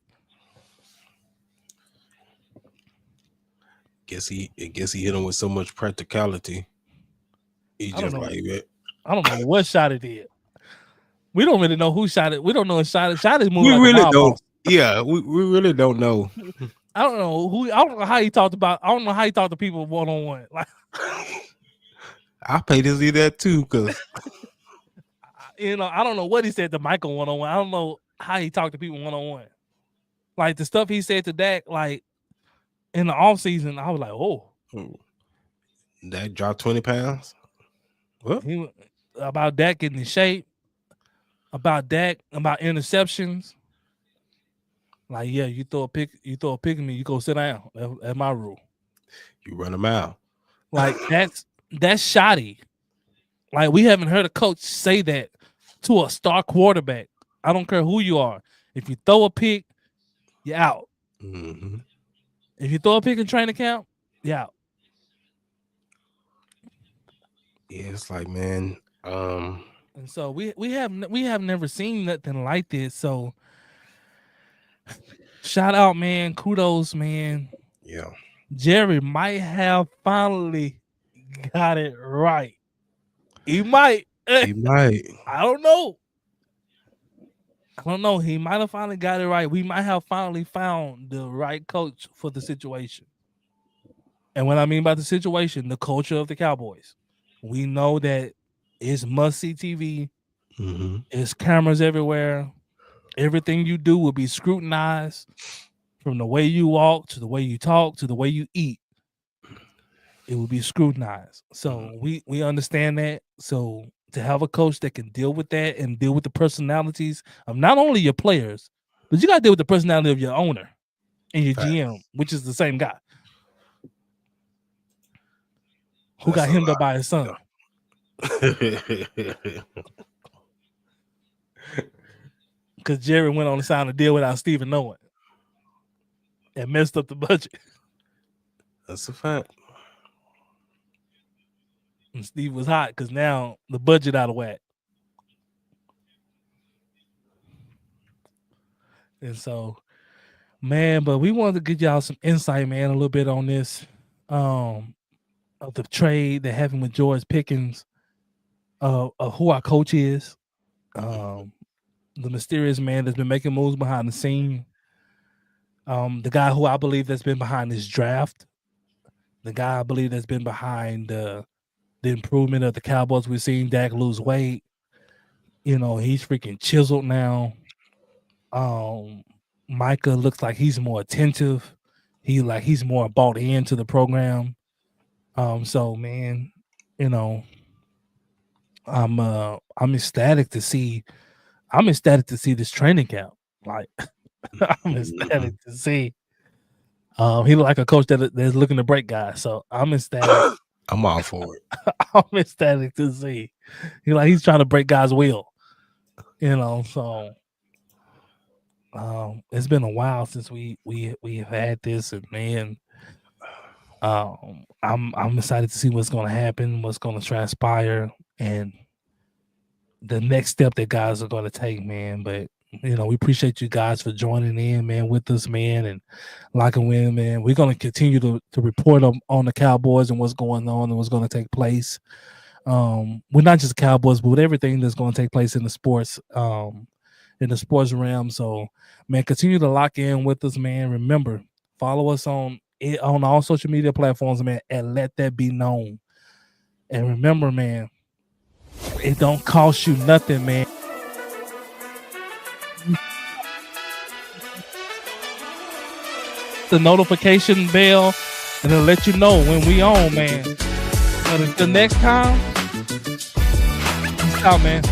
Guess he hit him with so much practicality. He just like it. I don't know what Shotty did. We don't really know who shot it. We don't know if Shotty's moving. We like really a mob don't. boss. Yeah, we really don't know. I don't know I don't know how he talked to people one on one. Like, I pay to see that too, because I don't know what he said to Michael one on one. I don't know how he talked to people one on one. Like the stuff he said to Dak, like in the off season, I was like, oh, Dak dropped 20 pounds. What? About Dak getting in shape, about interceptions. Like, yeah, you throw a pick at me, you go sit down. That's my rule. You run them out. Like that's Shotty. Like, we haven't heard a coach say that to a star quarterback. I don't care who you are. If you throw a pick, you're out. Mm-hmm. If you throw a pick in training camp, you're out. Yeah, it's like, man. And so we have never seen nothing like this. So shout out, man. Kudos, man. Yeah. Jerry might have finally got it right. He might. He might. I don't know. He might have finally got it right. We might have finally found the right coach for the situation. And what I mean by the situation, the culture of the Cowboys. We know that it's must-see TV. Mm-hmm. It's cameras everywhere. Everything you do will be scrutinized, from the way you walk to the way you talk to the way you eat. It will be scrutinized. So we understand that. So to have a coach that can deal with that and deal with the personalities of not only your players, but you got to deal with the personality of your owner and your GM, which is the same guy who got hemmed up by his son. Because Jerry went on to sign a deal without Steven knowing and messed up the budget. That's a fact. And Steve was hot because now the budget out of whack. And so, man, but we wanted to give y'all some insight, man, a little bit on this of the trade that happened with George Pickens, of who our coach is, the mysterious man that's been making moves behind the scene, the guy who I believe that's been behind this draft, the guy I believe that's been behind the improvement of the Cowboys. We've seen Dak lose weight. You know, he's freaking chiseled now. Micah looks like he's more attentive. He's more bought into the program. So man, you know, I'm ecstatic to see this training camp. Like I'm ecstatic to see. He look like a coach that's looking to break guys. So I'm ecstatic. I'm all for it. I'm ecstatic to see. He's trying to break guys' will. You know, so it's been a while since we have had this, and man, I'm excited to see what's going to happen, what's going to transpire, and the next step that guys are going to take, man. But you know, we appreciate you guys for joining in, man, with us, man, and locking in, man. We're going to continue to report on the Cowboys and what's going on and what's going to take place. We're not just Cowboys, but with everything that's going to take place in the sports realm. So, man, continue to lock in with us, man. Remember, follow us on all social media platforms, man, and let that be known. And remember, man, it don't cost you nothing, man. The notification bell, and it'll let you know when we on, man. But until next time, peace out, man.